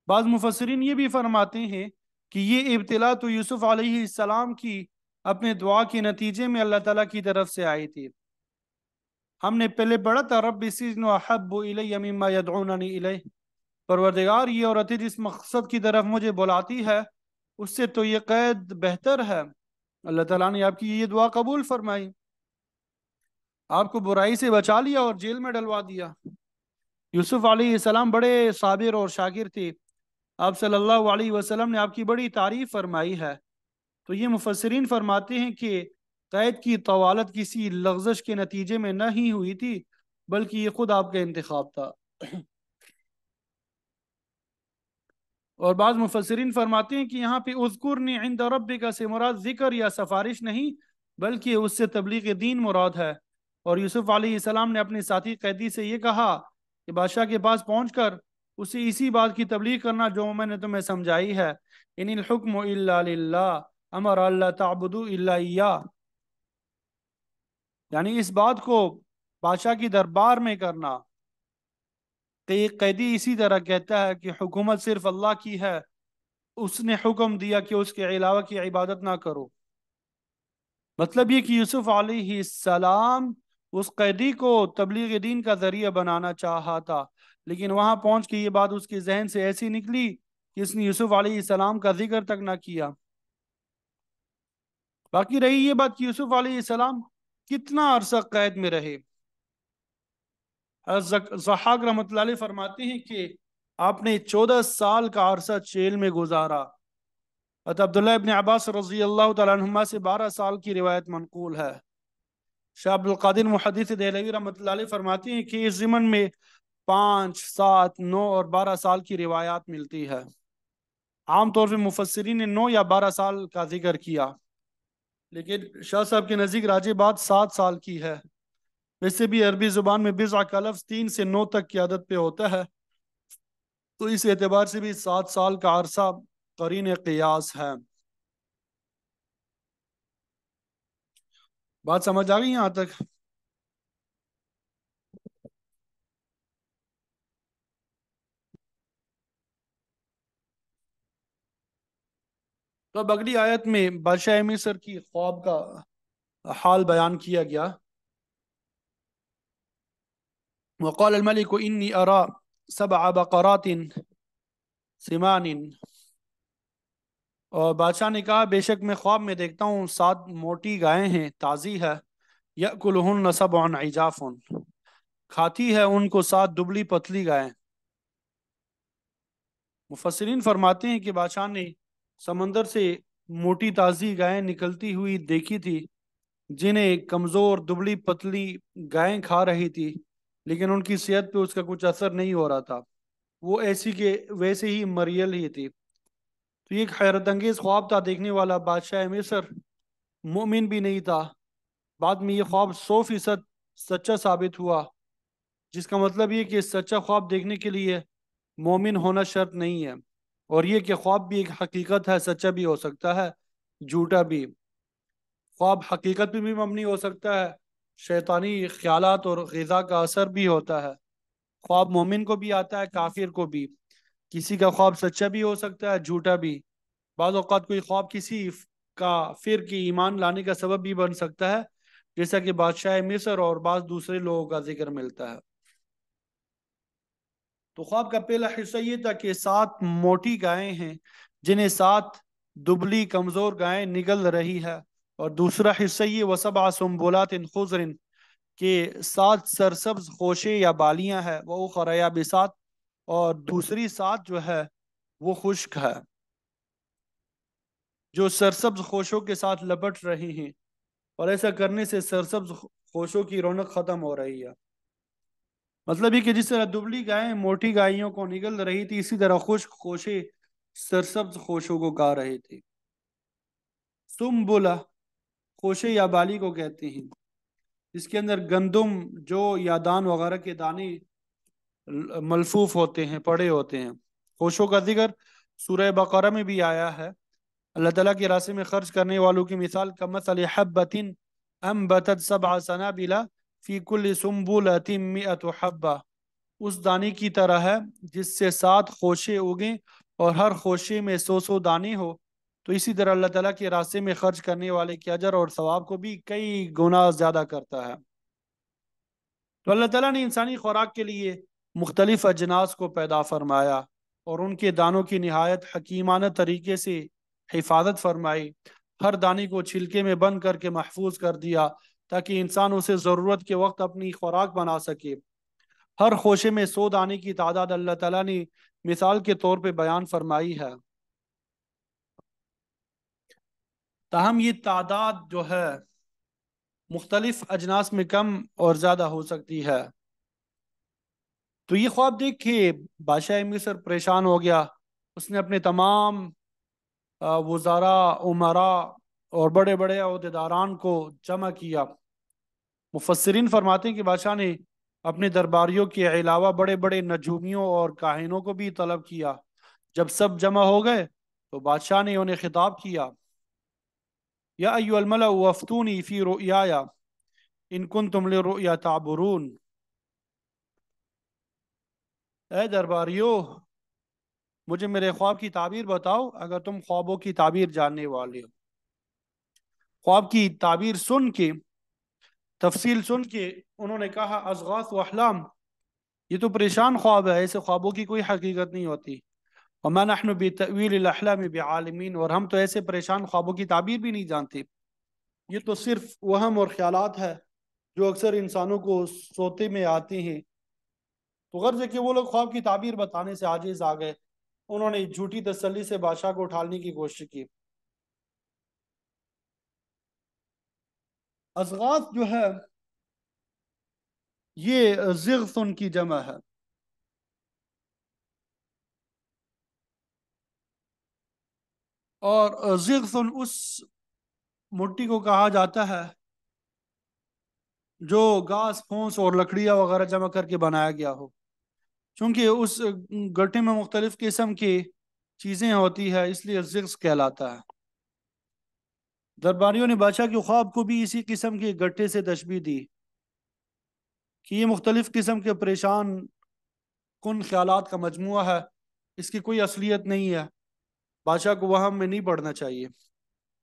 بعض مفسرین یہ بھی فرماتے ہیں کہ یہ ابتلا تو یوسف علیہ السلام کی اپنے دعا کے نتیجے میں اللہ تعالیٰ کی طرف سے آئی تھی۔ ہم نے پہلے پڑھا تھا رب السجن احب الی مما یدعوننی الیہ، پروردگار یہ عورت جس مقصد کی طرف مجھے بلاتی ہے اس سے تو یہ قید بہتر ہے۔ اللہ تعالیٰ نے آپ کی یہ دعا قبول فرمائی، آپ کو برائی سے بچا لیا اور جیل میں ڈلوا دیا۔ یوسف علیہ السلام بڑے صابر اور شاکر تھے، آپ صلی اللہ علیہ وسلم نے آپ کی بڑی تعریف فرمائی ہے۔ تو یہ مفسرین فرماتے ہیں کہ قید کی طوالت کسی لغزش کے نتیجے میں نہ ہی ہوئی تھی، بلکہ یہ خود آپ کا انتخاب تھا۔ اور بعض مفسرین فرماتے ہیں کہ یہاں پہ اذکرنی عند ربک سے مراد ذکر یا سفارش نہیں، بلکہ اس سے تبلیغ دین مراد ہے۔ اور یوسف علیہ السلام نے اپنے ساتھی قیدی سے یہ کہا کہ بادشاہ کے پاس پہنچ کر اسے اسی بات کی تبلیغ کرنا جو میں نے تمہیں سمجھائی ہے، ان الحکم الا للہ امر اللہ تعبدوا الا ایاہ، یعنی اس بات کو بادشاہ کی دربار میں کرنا کہ ایک قیدی اسی طرح کہتا ہے کہ حکومت صرف اللہ کی ہے، اس نے حکم دیا کہ اس کے علاوہ کی عبادت نہ کرو۔ مطلب یہ کہ یوسف علیہ السلام اس قیدی کو تبلیغ دین کا ذریعہ بنانا چاہا تھا، لیکن وہاں پہنچ کے یہ بات اس کے ذہن سے ایسی نکلی کہ اس نے یوسف علیہ السلام کا ذکر تک نہ کیا۔ باقی رہی یہ بات کہ یوسف علیہ السلام کتنا عرصہ قید میں رہے، ضحاک رحمۃ اللہ علیہ فرماتے ہیں کہ آپ نے 14 سال کا عرصہ جیل میں گزارا۔ عبداللہ ابن عباس رضی اللہ تعالیٰ عنہما سے 12 سال کی روایت منقول ہے۔ شاہ عبد القادر محدث دہلوی رحمۃ اللہ علیہ فرماتے ہیں کہ اس ضمن میں 5، 7، 9 اور 12 سال کی روایات ملتی ہے۔ عام طور پہ مفسرین نے 9 یا 12 سال کا ذکر کیا، لیکن شاہ صاحب کے نزدیک راجح بات 7 سال کی ہے۔ ویسے بھی عربی زبان میں بضع کا لفظ 3 سے 9 تک کی عادت پہ ہوتا ہے، تو اس اعتبار سے بھی 7 سال کا عرصہ قرین قیاس ہے۔ بات سمجھ آ گئی یہاں تک؟ تو اب اگلی آیت میں بادشاہ مصر کی خواب کا حال بیان کیا گیا۔ وقال الملك انی ارى 7 بقرات سمان، اور بادشاہ نے کہا بے شک میں خواب میں دیکھتا ہوں 7 موٹی گائیں ہیں، تازی ہے، یأکلہن 7 عجاف، کھاتی ہے ان کو 7 دبلی پتلی گائیں۔ مفسرین فرماتے ہیں کہ بادشاہ نے سمندر سے موٹی تازی گائیں نکلتی ہوئی دیکھی تھی، جنہیں کمزور دبلی پتلی گائیں کھا رہی تھی، لیکن ان کی صحت پہ اس کا کچھ اثر نہیں ہو رہا تھا، وہ ایسی کہ ویسے ہی مریل ہی تھی۔ تو یہ ایک حیرت انگیز خواب تھا، دیکھنے والا بادشاہ مصر مومن بھی نہیں تھا۔ بعد میں یہ خواب 100% سچا ثابت ہوا، جس کا مطلب یہ کہ سچا خواب دیکھنے کے لیے مومن ہونا شرط نہیں ہے، اور یہ کہ خواب بھی ایک حقیقت ہے، سچا بھی ہو سکتا ہے، جھوٹا بھی۔ خواب حقیقت پہ بھی مبنی ہو سکتا ہے، شیطانی خیالات اور غذا کا اثر بھی ہوتا ہے۔ خواب مومن کو بھی آتا ہے، کافر کو بھی۔ کسی کا خواب سچا بھی ہو سکتا ہے، جھوٹا بھی۔ بعض اوقات کوئی خواب کسی کافر کی ایمان لانے کا سبب بھی بن سکتا ہے، جیسا کہ بادشاہ مصر اور بعض دوسرے لوگوں کا ذکر ملتا ہے۔ تو خواب کا پہلا حصہ یہ تھا کہ 7 موٹی گائیں ہیں، جنہیں 7 دبلی کمزور گائیں نگل رہی ہے، اور دوسرا حصہ یہ وسبع سنبلات خضر کہ 7 سرسبز خوشے یا بالیاں ہیں، وہ اخر یابسات، اور دوسری 7 جو ہے وہ خشک ہے، جو سرسبز خوشوں کے ساتھ لپٹ رہی ہیں، اور ایسا کرنے سے سرسبز خوشوں کی رونق ختم ہو رہی ہے۔ مطلب یہ کہ جس طرح دبلی گائیں موٹی گائیوں کو نگل رہی تھی، اسی طرح خشک خوشے سرسبز خوشوں کو گا رہے تھے۔ سنبلہ خوشے یا بالی کو کہتے ہیں، اس کے اندر گندم جو یا دان وغیرہ کے دانے ملفوف ہوتے ہیں، پڑے ہوتے ہیں۔ خوشوں کا ذکر سورہ بقرہ میں بھی آیا ہے۔ اللہ تعالیٰ کے راستے میں خرچ کرنے والوں کی مثال کمثل حبۃ انبتت سبع سنابل فی کل سنبلۃ مئۃ حبہ، اس دانے کی طرح ہے جس سے 7 خوشے اگیں اور ہر خوشے میں 100 دانے ہو۔ تو اسی طرح اللہ تعالیٰ کے راستے میں خرچ کرنے والے کے اجر اور ثواب کو بھی کئی گنا زیادہ کرتا ہے۔ تو اللہ تعالیٰ نے انسانی خوراک کے لیے مختلف اجناس کو پیدا فرمایا اور ان کے دانوں کی نہایت حکیمانہ طریقے سے حفاظت فرمائی۔ ہر دانے کو چھلکے میں بند کر کے محفوظ کر دیا تاکہ انسان اسے ضرورت کے وقت اپنی خوراک بنا سکے۔ ہر خوشے میں 100 دانے کی تعداد اللہ تعالیٰ نے مثال کے طور پہ بیان فرمائی ہے۔ تاہم یہ تعداد جو ہے مختلف اجناس میں کم اور زیادہ ہو سکتی ہے۔ تو یہ خواب دیکھ کے بادشاہ مصر پریشان ہو گیا۔ اس نے اپنے تمام وزراء، امراء اور بڑے بڑے عہدیداران کو جمع کیا۔ مفسرین فرماتے ہیں کہ بادشاہ نے اپنے درباریوں کے علاوہ بڑے بڑے نجومیوں اور کاہنوں کو بھی طلب کیا۔ جب سب جمع ہو گئے تو بادشاہ نے انہیں خطاب کیا، یا ایھا الملأ وافتونی فی رؤیایا ان کنتم للرؤیا تعبرون، اے درباریوں مجھے میرے خواب کی تعبیر بتاؤ اگر تم خوابوں کی تعبیر جاننے والے ہو۔ خواب کی تعبیر سن کے، تفصیل سن کے انہوں نے کہا اضغاث و احلام، یہ تو پریشان خواب ہے، ایسے خوابوں کی کوئی حقیقت نہیں ہوتی۔ وما نحن بتأویل الاحلام بعالمین، اور ہم تو ایسے پریشان خوابوں کی تعبیر بھی نہیں جانتے، یہ تو صرف وہم اور خیالات ہے جو اکثر انسانوں کو سوتے میں آتے ہیں۔ تو غرض ہے کہ وہ لوگ خواب کی تعبیر بتانے سے عاجز آ گئے۔ انہوں نے جھوٹی تسلی سے بادشاہ کو اٹھالنے کی کوشش کی۔ اضغاث جو ہے یہ زغثن کی جمع ہے، اور زغثن اس مٹی کو کہا جاتا ہے جو گھاس پھونس اور لکڑیاں وغیرہ جمع کر کے بنایا گیا ہو، چونکہ اس گٹھے میں مختلف قسم کی چیزیں ہوتی ہے اس لیے زغث کہلاتا ہے۔ درباریوں نے بادشاہ کے خواب کو بھی اسی قسم کے گٹھے سے تشبیہ دی کہ یہ مختلف قسم کے پریشان کن خیالات کا مجموعہ ہے، اس کی کوئی اصلیت نہیں ہے، بادشاہ کو وہم میں نہیں پڑنا چاہیے۔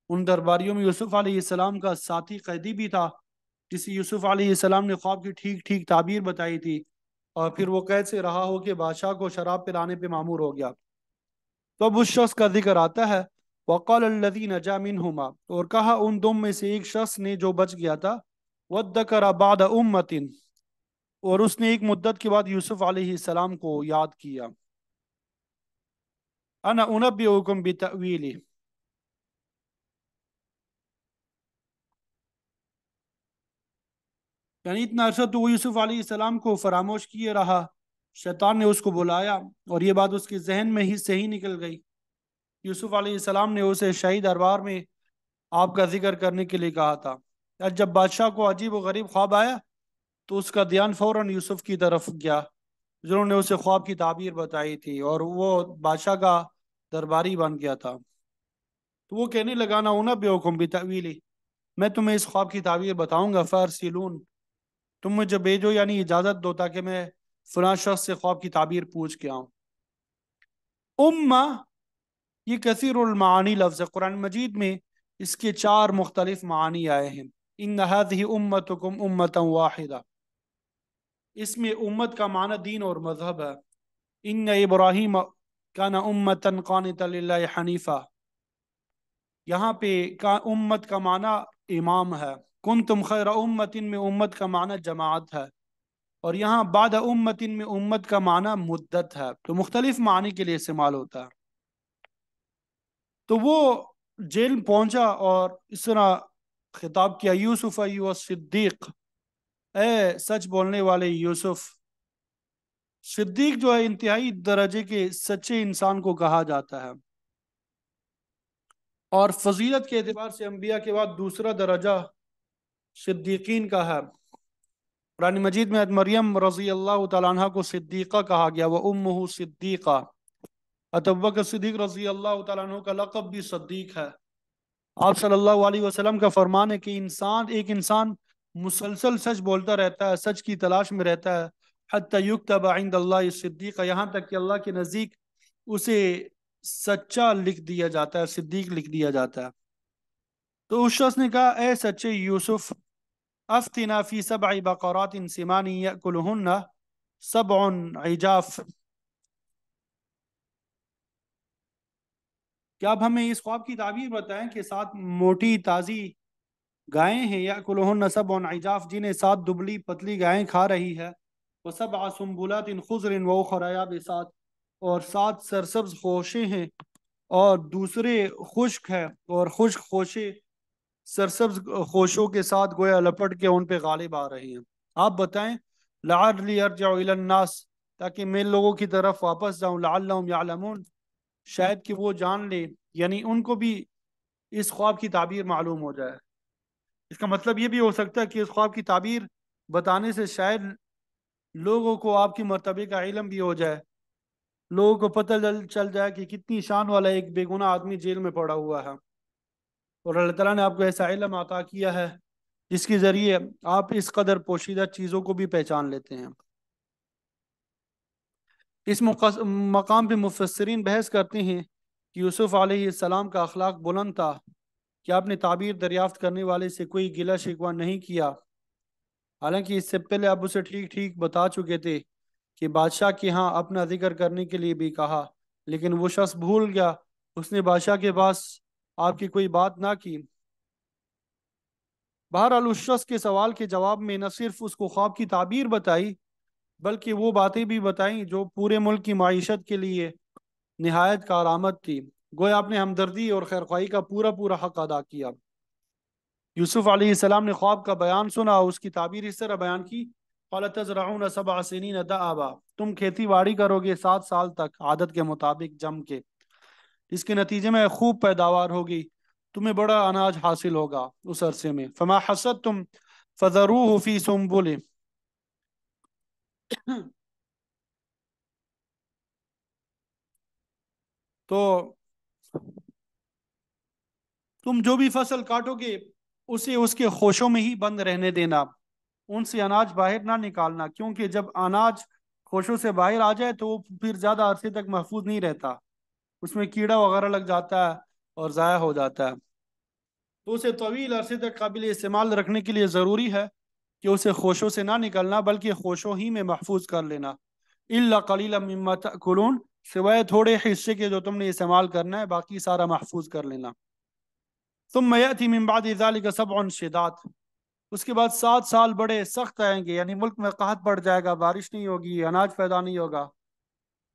ان درباریوں میں یوسف علیہ السلام کا ساتھی قیدی بھی تھا، جسے یوسف علیہ السلام نے خواب کی ٹھیک ٹھیک تعبیر بتائی تھی، اور پھر وہ قید سے رہا ہو کے بادشاہ کو شراب پلانے پہ معمور ہو گیا۔ تو اب اس شخص کا ذکر آتا ہے، وقال الذی نجا منہما، اور کہا ان دونوں میں سے ایک شخص نے جو بچ گیا تھا، وادکر بعد امت، اور اس نے ایک مدت کے بعد یوسف علیہ السلام کو یاد کیا۔ انا انبئکم بتأویلہ، یعنی اتنا عرصہ تو وہ یوسف علیہ السلام کو فراموش کیے رہا، شیطان نے اس کو بلایا اور یہ بات اس کے ذہن میں ہی سے ہی نکل گئی۔ یوسف علیہ السلام نے اسے شاہی دربار میں آپ کا ذکر کرنے کے لیے کہا تھا۔ جب بادشاہ کو عجیب و غریب خواب آیا تو اس کا دھیان فوراً یوسف کی طرف گیا، جنہوں نے اسے خواب کی تعبیر بتائی تھی، اور وہ بادشاہ کا درباری بن گیا تھا۔ تو وہ کہنے لگا نا انبئکم بتأویلہ، میں تمہیں اس خواب کی تعبیر بتاؤں گا، فارسلون، تم مجھے بھیجو، یعنی اجازت دو تاکہ میں فلاں شخص سے خواب کی تعبیر پوچھ کے آؤں۔ امہ یہ کثیر المعانی لفظ ہے، قرآن مجید میں اس کے 4 مختلف معانی آئے ہیں۔ ان هذه امتکم امتا واحدہ، اس میں امت کا معنی دین اور مذہب ہے۔ ان ابراہیم کان امتا قانتا للہ حنیفہ، یہاں پہ امت کا معنی امام ہے۔ کنتم خیر امت میں امت کا معنی جماعت ہے، اور یہاں بعد امت میں امت کا معنی مدت ہے، تو مختلف معنی کے لیے استعمال ہوتا ہے۔ تو وہ جیل پہنچا اور اس طرح خطاب کیا، یوسف ایھا الصدیق، اے سچ بولنے والے یوسف، صدیق جو ہے انتہائی درجے کے سچے انسان کو کہا جاتا ہے، اور فضیلت کے اعتبار سے انبیاء کے بعد دوسرا درجہ صدیقین کا ہے۔ قرآن مجید میں مریم رضی اللہ تعالیٰ عنہ کو صدیقہ کہا گیا، وہ امہ صدیقہ۔ ابوبکر صدیق رضی اللہ تعالیٰ عنہ کا لقب بھی صدیق ہے۔ آپ صلی اللہ علیہ وسلم کا فرمان ہے کہ ایک انسان مسلسل سچ بولتا رہتا ہے، سچ کی تلاش میں رہتا ہے، حتی یکتب عند اللہ صدیق، یہاں تک کہ اللہ کے نزدیک اسے سچا لکھ دیا جاتا ہے، صدیق لکھ دیا جاتا ہے۔ تو اس شخص نے کہا، اے سچے یوسف، افتنا فی سبع بقرات سمان یأکلہن سبع عجاف، کیا آپ ہمیں اس خواب کی تعبیر بتائیں کہ 7 موٹی تازی گائیں ہیں، یأکلہن سبع عجاف، جنہیں 7 دبلی پتلی گائیں کھا رہی ہے، وسبع سنبلات خضر واخر یابسات، اور 7 سرسبز خوشے ہیں اور دوسرے خشک ہے، اور خشک خوشے سرسبز خوشوں کے ساتھ گویا لپٹ کے ان پہ غالب آ رہی ہیں۔ آپ بتائیں، لعلی ارجع الی الناس، تاکہ میں لوگوں کی طرف واپس جاؤں، لعلہم یعلمون، شاید کہ وہ جان لے، یعنی ان کو بھی اس خواب کی تعبیر معلوم ہو جائے۔ اس کا مطلب یہ بھی ہو سکتا ہے کہ اس خواب کی تعبیر بتانے سے شاید لوگوں کو آپ کی مرتبے کا علم بھی ہو جائے، لوگوں کو پتہ چل جائے کہ کتنی شان والا ایک بے گناہ آدمی جیل میں پڑا ہوا ہے، اور اللہ تعالیٰ نے آپ کو ایسا علم عطا کیا ہے جس کے ذریعے آپ اس قدر پوشیدہ چیزوں کو بھی پہچان لیتے ہیں۔ اس مقام پہ مفسرین بحث کرتے ہیں کہ یوسف علیہ السلام کا اخلاق بلند تھا کہ آپ نے تعبیر دریافت کرنے والے سے کوئی گلہ شکوہ نہیں کیا، حالانکہ اس سے پہلے آپ اسے ٹھیک ٹھیک بتا چکے تھے کہ بادشاہ کے ہاں اپنا ذکر کرنے کے لیے بھی کہا، لیکن وہ شخص بھول گیا، اس نے بادشاہ کے پاس آپ کی کوئی بات نہ کی۔ بہرحال اس شخص کے سوال کے جواب میں نہ صرف اس کو خواب کی تعبیر بتائی، بلکہ وہ باتیں بھی بتائیں جو پورے ملک کی معیشت کے لیے نہایت کارآمد تھی، گویا آپ نے ہمدردی اور خیرخواہی کا پورا پورا حق ادا کیا۔ یوسف علیہ السلام نے خواب کا بیان سنا، اس کی تعبیر اس طرح بیان کی، قال تزرعون 7 سنین دأبا، تم کھیتی باڑی کرو گے 7 سال تک عادت کے مطابق جم کے، اس کے نتیجے میں خوب پیداوار ہوگی، تمہیں بڑا اناج حاصل ہوگا اس عرصے میں۔ فما حصدتم فذروه فی سنبله، تو تم جو بھی فصل کاٹو گے اسے اس کے خوشوں میں ہی بند رہنے دینا، ان سے اناج باہر نہ نکالنا، کیونکہ جب اناج خوشوں سے باہر آ جائے تو وہ پھر زیادہ عرصے تک محفوظ نہیں رہتا، اس میں کیڑا وغیرہ لگ جاتا ہے اور ضائع ہو جاتا ہے، تو اسے طویل عرصے تک قابل استعمال رکھنے کے لیے ضروری ہے کہ اسے خوشوں سے نہ نکلنا بلکہ خوشوں ہی میں محفوظ کر لینا۔ الا قلیلا مما تأکلون، سوائے تھوڑے حصے کے جو تم نے استعمال کرنا ہے، باقی سارا محفوظ کر لینا۔ ثم یأتی من بعد ذلك 7 شداد، اس کے بعد 7 سال بڑے سخت آئیں گے، یعنی ملک میں قحط پڑ جائے گا، بارش نہیں ہوگی، اناج پیدا نہیں ہوگا،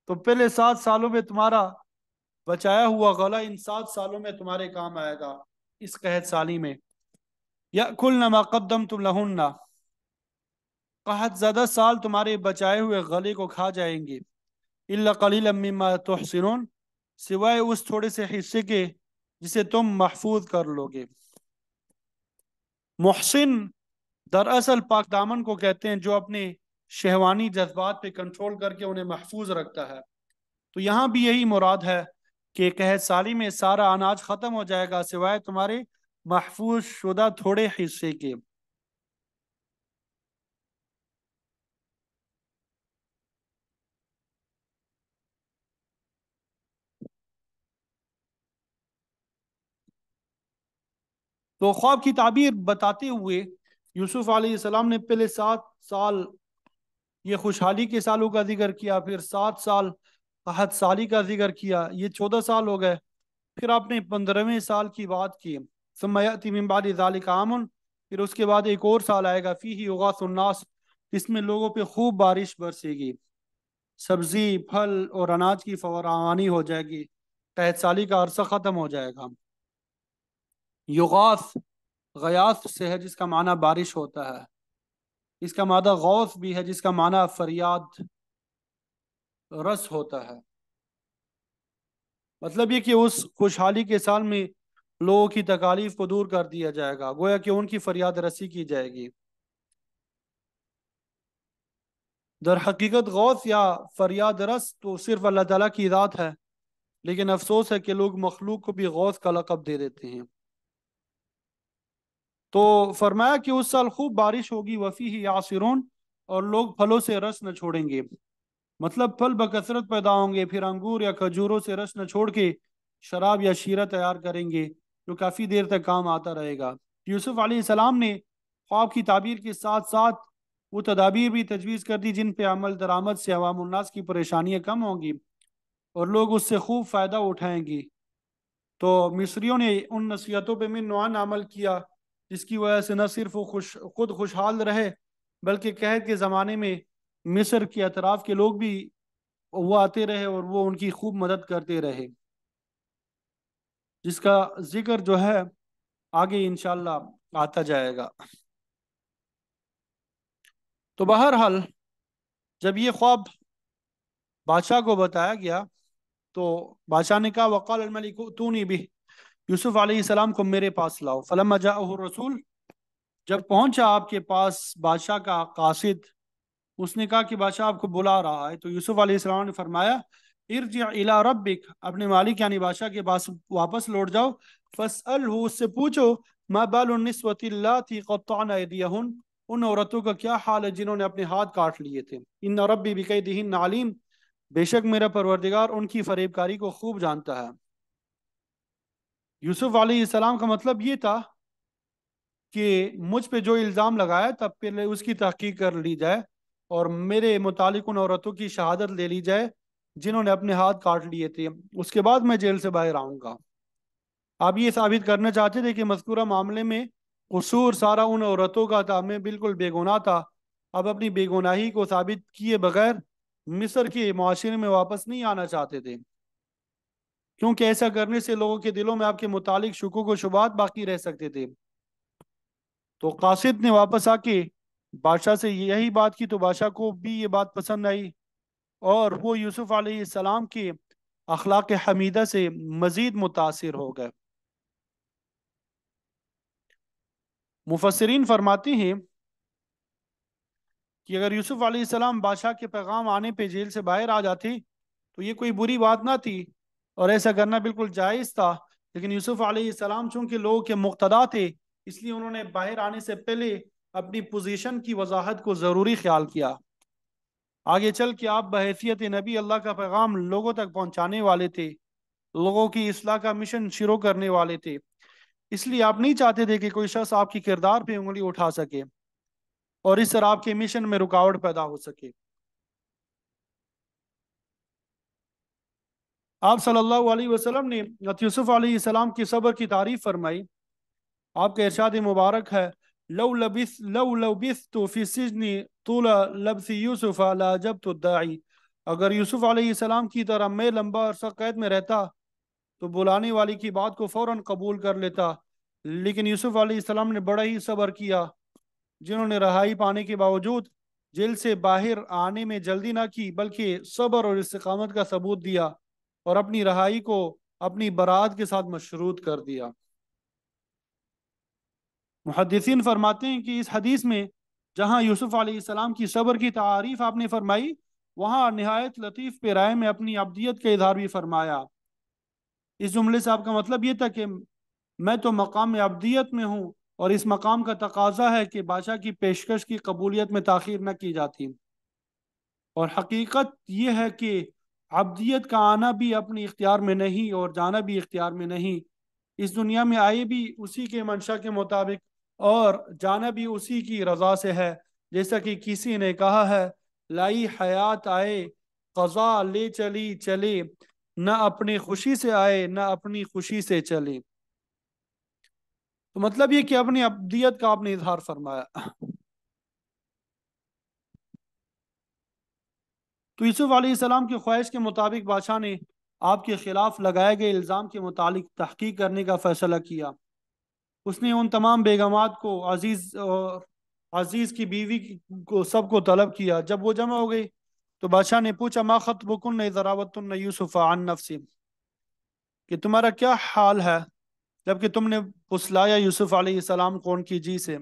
تو پہلے 7 سالوں میں تمہارا بچایا ہوا غلہ ان 7 سالوں میں تمہارے کام آئے گا، اس قحط سالی میں۔ یأکلن ما قدمتم لہن، قحط زدہ سال تمہارے بچائے ہوئے غلے کو کھا جائیں گے، الا قلیلا مما تحسنون، سوائے اس تھوڑے سے حصے کے جسے تم محفوظ کر لو گے۔ محسن دراصل پاک دامن کو کہتے ہیں جو اپنے شہوانی جذبات پہ کنٹرول کر کے انہیں محفوظ رکھتا ہے، تو یہاں بھی یہی مراد ہے کہ قحط سالی میں سارا اناج ختم ہو جائے گا سوائے تمہارے محفوظ شدہ تھوڑے حصے کے۔ تو خواب کی تعبیر بتاتے ہوئے یوسف علیہ السلام نے پہلے 7 سال یہ خوشحالی کے سالوں کا ذکر کیا، پھر 7 سال قحط سالی کا ذکر کیا، یہ 14 سال ہو گئے، پھر آپ نے 15ویں سال کی بات کی، ثم یأتی من بعد ذلک عام، پھر اس کے بعد ایک اور سال آئے گا، فیہ یغاث الناس، جس میں لوگوں پہ خوب بارش برسے گی، سبزی پھل اور اناج کی فراوانی ہو جائے گی، قحط سالی کا عرصہ ختم ہو جائے گا۔ یغاث غیاث سے ہے جس کا معنی بارش ہوتا ہے، اس کا معنی غوث بھی ہے جس کا معنی فریاد رس ہوتا ہے۔ مطلب یہ کہ اس خوشحالی کے سال میں لوگوں کی تکالیف کو دور کر دیا جائے گا، گویا کہ ان کی فریاد رسی کی جائے گی۔ در حقیقت غوث یا فریاد رس تو صرف اللہ تعالیٰ کی ذات ہے، لیکن افسوس ہے کہ لوگ مخلوق کو بھی غوث کا لقب دے دیتے ہیں۔ تو فرمایا کہ اس سال خوب بارش ہوگی، وفیہ یعصرون، اور لوگ پھلوں سے رس نہ چھوڑیں گے۔ مطلب پھل بکثرت پیدا ہوں گے، پھر انگور یا کھجوروں سے رس نہ چھوڑ کے شراب یا شیرہ تیار کریں گے جو کافی دیر تک کام آتا رہے گا۔ یوسف علیہ السلام نے خواب کی تعبیر کے ساتھ ساتھ وہ تدابیر بھی تجویز کر دی جن پہ عمل درآمد سے عوام الناس کی پریشانیاں کم ہوں گی اور لوگ اس سے خوب فائدہ اٹھائیں گی۔ تو مصریوں نے ان نصیحتوں پہ من نوعاً عمل کیا، جس کی وجہ سے نہ صرف وہ خود خوشحال رہے، بلکہ قحط کے زمانے میں مصر کے اطراف کے لوگ بھی وہ آتے رہے اور وہ ان کی خوب مدد کرتے رہے، جس کا ذکر جو ہے آگے انشاءاللہ آتا جائے گا۔ تو بہرحال جب یہ خواب بادشاہ کو بتایا گیا تو بادشاہ نے کہا وقال الملک اتونی بھی، یوسف علیہ السلام کو میرے پاس لاؤ۔ فلما جاءہ الرسول، جب پہنچا آپ کے پاس بادشاہ کا قاصد، اس نے کہا کہ بادشاہ آپ کو بلا رہا ہے، تو یوسف علیہ السلام نے فرمایا ارجع الی ربک، اپنے مالک یعنی بادشاہ کے پاس واپس لوٹ جاؤ، فاسألہ، اس سے پوچھو ما بال النسوۃ اللاتی قطعن ایدیہن، ان عورتوں کا کیا حال ہے جنہوں نے اپنے ہاتھ کاٹ لیے تھے، ان ربی بکیدہن علیم، بے شک میرا پروردگار ان کی فریب کاری کو خوب جانتا ہے۔ یوسف علیہ السلام کا مطلب یہ تھا کہ مجھ پہ جو الزام لگایا تب پہلے اس کی تحقیق کر لی جائے اور میرے متعلق ان عورتوں کی شہادت لے لی جائے جنہوں نے اپنے ہاتھ کاٹ لیے تھے، اس کے بعد میں جیل سے باہر آؤں گا۔ آپ یہ ثابت کرنا چاہتے تھے کہ مذکورہ معاملے میں قصور سارا ان عورتوں کا تھا، میں بالکل بے گناہ تھا۔ اب اپنی بے گناہی کو ثابت کیے بغیر مصر کے معاشرے میں واپس نہیں آنا چاہتے تھے، کیونکہ ایسا کرنے سے لوگوں کے دلوں میں آپ کے متعلق شکوک و شبہات باقی رہ سکتے تھے۔ تو قاصد نے واپس آ کے بادشاہ سے یہی بات کی تو بادشاہ کو بھی یہ بات پسند آئی اور وہ یوسف علیہ السلام کے اخلاق حمیدہ سے مزید متاثر ہو گئے۔ مفسرین فرماتے ہیں کہ اگر یوسف علیہ السلام بادشاہ کے پیغام آنے پہ جیل سے باہر آ جاتے تو یہ کوئی بری بات نہ تھی اور ایسا کرنا بالکل جائز تھا، لیکن یوسف علیہ السلام چونکہ لوگوں کے مقتدا تھے اس لیے انہوں نے باہر آنے سے پہلے اپنی پوزیشن کی وضاحت کو ضروری خیال کیا۔ آگے چل کے آپ بحیثیت نبی اللہ کا پیغام لوگوں تک پہنچانے والے تھے، لوگوں کی اصلاح کا مشن شروع کرنے والے تھے، اس لیے آپ نہیں چاہتے تھے کہ کوئی شخص آپ کی کردار پہ انگلی اٹھا سکے اور اس طرح آپ کے مشن میں رکاوٹ پیدا ہو سکے۔ آپ صلی اللہ علیہ وسلم نے یوسف علیہ السلام کی صبر کی تعریف فرمائی۔ آپ کا ارشاد مبارک ہے لو لبثت فی السجن طول لبث یوسف لاجبت الداعی، اگر یوسف علیہ السلام کی طرح میں لمبا عرصہ قید میں رہتا تو بلانے والی کی بات کو فوراً قبول کر لیتا، لیکن یوسف علیہ السلام نے بڑا ہی صبر کیا، جنہوں نے رہائی پانے کے باوجود جیل سے باہر آنے میں جلدی نہ کی بلکہ صبر اور استقامت کا ثبوت دیا اور اپنی رہائی کو اپنی برات کے ساتھ مشروط کر دیا۔ محدثین فرماتے ہیں کہ اس حدیث میں جہاں یوسف علیہ السلام کی صبر کی تعریف آپ نے فرمائی، وہاں نہایت لطیف پیرائے میں اپنی عبدیت کا اظہار بھی فرمایا۔ اس جملے سے آپ کا مطلب یہ تھا کہ میں تو مقام عبدیت میں ہوں اور اس مقام کا تقاضا ہے کہ بادشاہ کی پیشکش کی قبولیت میں تاخیر نہ کی جاتی، اور حقیقت یہ ہے کہ عبدیت کا آنا بھی اپنی اختیار میں نہیں اور جانا بھی اختیار میں نہیں، اس دنیا میں آئے بھی اسی کے منشا کے مطابق اور جانا بھی اسی کی رضا سے ہے، جیسا کہ کسی نے کہا ہے لائی حیات آئے قضا لے چلی چلے، نہ اپنی خوشی سے آئے نہ اپنی خوشی سے چلے۔ تو مطلب یہ کہ اپنی ابدیت کا آپ نے اظہار فرمایا۔ تو یوسف علیہ السلام کی خواہش کے مطابق بادشاہ نے آپ کے خلاف لگائے گئے الزام کے متعلق تحقیق کرنے کا فیصلہ کیا۔ اس نے ان تمام بیگمات کو عزیز کی بیوی کو سب کو طلب کیا۔ جب وہ جمع ہو گئی تو بادشاہ نے پوچھا ما خطبکن اذ راوتن یوسف عن نفسی، کہ تمہارا کیا حال ہے جبکہ تم نے پسلایا یوسف علیہ السلام کو ان کی جی سے۔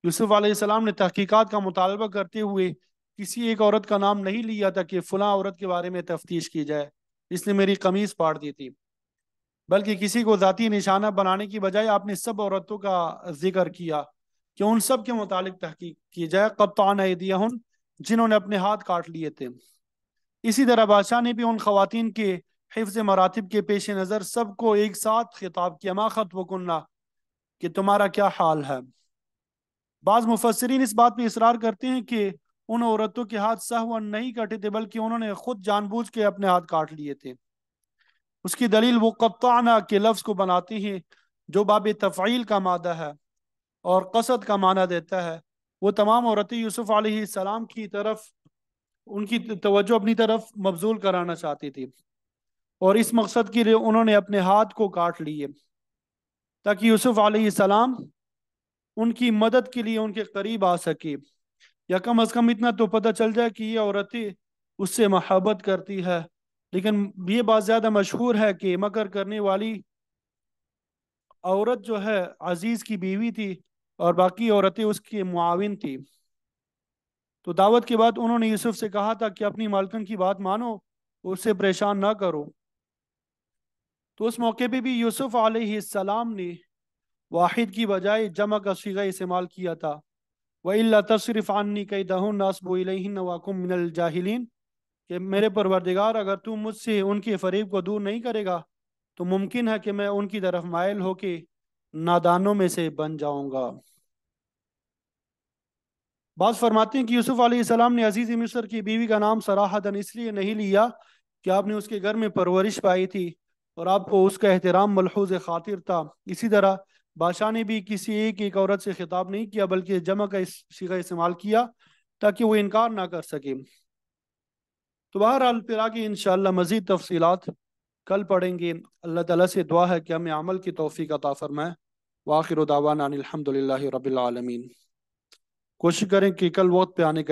یوسف علیہ السلام نے تحقیقات کا مطالبہ کرتے ہوئے کسی ایک عورت کا نام نہیں لیا تھا کہ فلاں عورت کے بارے میں تفتیش کی جائے، اس نے میری قمیص پاڑ دی تھی، بلکہ کسی کو ذاتی نشانہ بنانے کی بجائے آپ نے سب عورتوں کا ذکر کیا کہ ان سب کے متعلق تحقیق کی جائے، قطعن ایدیہن، جنہوں نے اپنے ہاتھ کاٹ لیے تھے۔ اسی طرح بادشاہ نے بھی ان خواتین کے حفظ مراتب کے پیش نظر سب کو ایک ساتھ خطاب کیا، ما خطبکن، کہ تمہارا کیا حال ہے۔ بعض مفسرین اس بات پہ اصرار کرتے ہیں کہ ان عورتوں کے ہاتھ سہواً نہیں کٹے تھے بلکہ انہوں نے خود جان بوجھ کے اپنے ہاتھ کاٹ لیے تھے۔ اس کی دلیل وہ قطعنا کے لفظ کو بناتے ہیں جو باب تفعیل کا مادہ ہے اور قصد کا معنی دیتا ہے۔ وہ تمام عورتیں یوسف علیہ السلام کی طرف ان کی توجہ اپنی طرف مبذول کرانا چاہتی تھی، اور اس مقصد کے لیے انہوں نے اپنے ہاتھ کو کاٹ لیے تاکہ یوسف علیہ السلام ان کی مدد کے لیے ان کے قریب آ سکے، یا کم از کم اتنا تو پتہ چل جائے کہ یہ عورتیں اس سے محبت کرتی ہے۔ لیکن یہ بات زیادہ مشہور ہے کہ مکر کرنے والی عورت جو ہے عزیز کی بیوی تھی اور باقی عورتیں اس کی معاون تھی۔ تو دعوت کے بعد انہوں نے یوسف سے کہا تھا کہ اپنی مالکن کی بات مانو، اس سے پریشان نہ کرو۔ تو اس موقع پہ بھی یوسف علیہ السلام نے واحد کی بجائے جمع کا صیغہ استعمال کیا تھا، وَإِلَّا تَصْرِفْ عَنِّي كَيْدَهُنَّ أَصْبُ إِلَيْهِنَّ وَأَكُن مِّنَ الْجَاهِلِينَ، کہ میرے پروردگار اگر تو مجھ سے ان کے فریب کو دور نہیں کرے گا تو ممکن ہے کہ میں ان کی طرف مائل ہو کے نادانوں میں سے بن جاؤں گا۔ بعض فرماتے ہیں کہ یوسف علیہ السلام نے عزیز مصر کی بیوی کا نام صراحتاً اس لیے نہیں لیا کہ آپ نے اس کے گھر میں پرورش پائی تھی اور آپ کو اس کا احترام ملحوظ خاطر تھا۔ اسی طرح بادشاہ نے بھی کسی ایک عورت سے خطاب نہیں کیا بلکہ جمع کا صیغہ استعمال کیا تاکہ وہ انکار نہ کر سکے۔ تو بہرحال پھر آگے انشاءاللہ مزید تفصیلات کل پڑھیں گے۔ اللہ تعالیٰ سے دعا ہے کہ ہمیں عمل کی توفیق عطا فرمائے۔ وآخر دعوانا ان الحمد للہ رب العالمین۔ کوشش کریں کہ کل وقت پہ آنے کا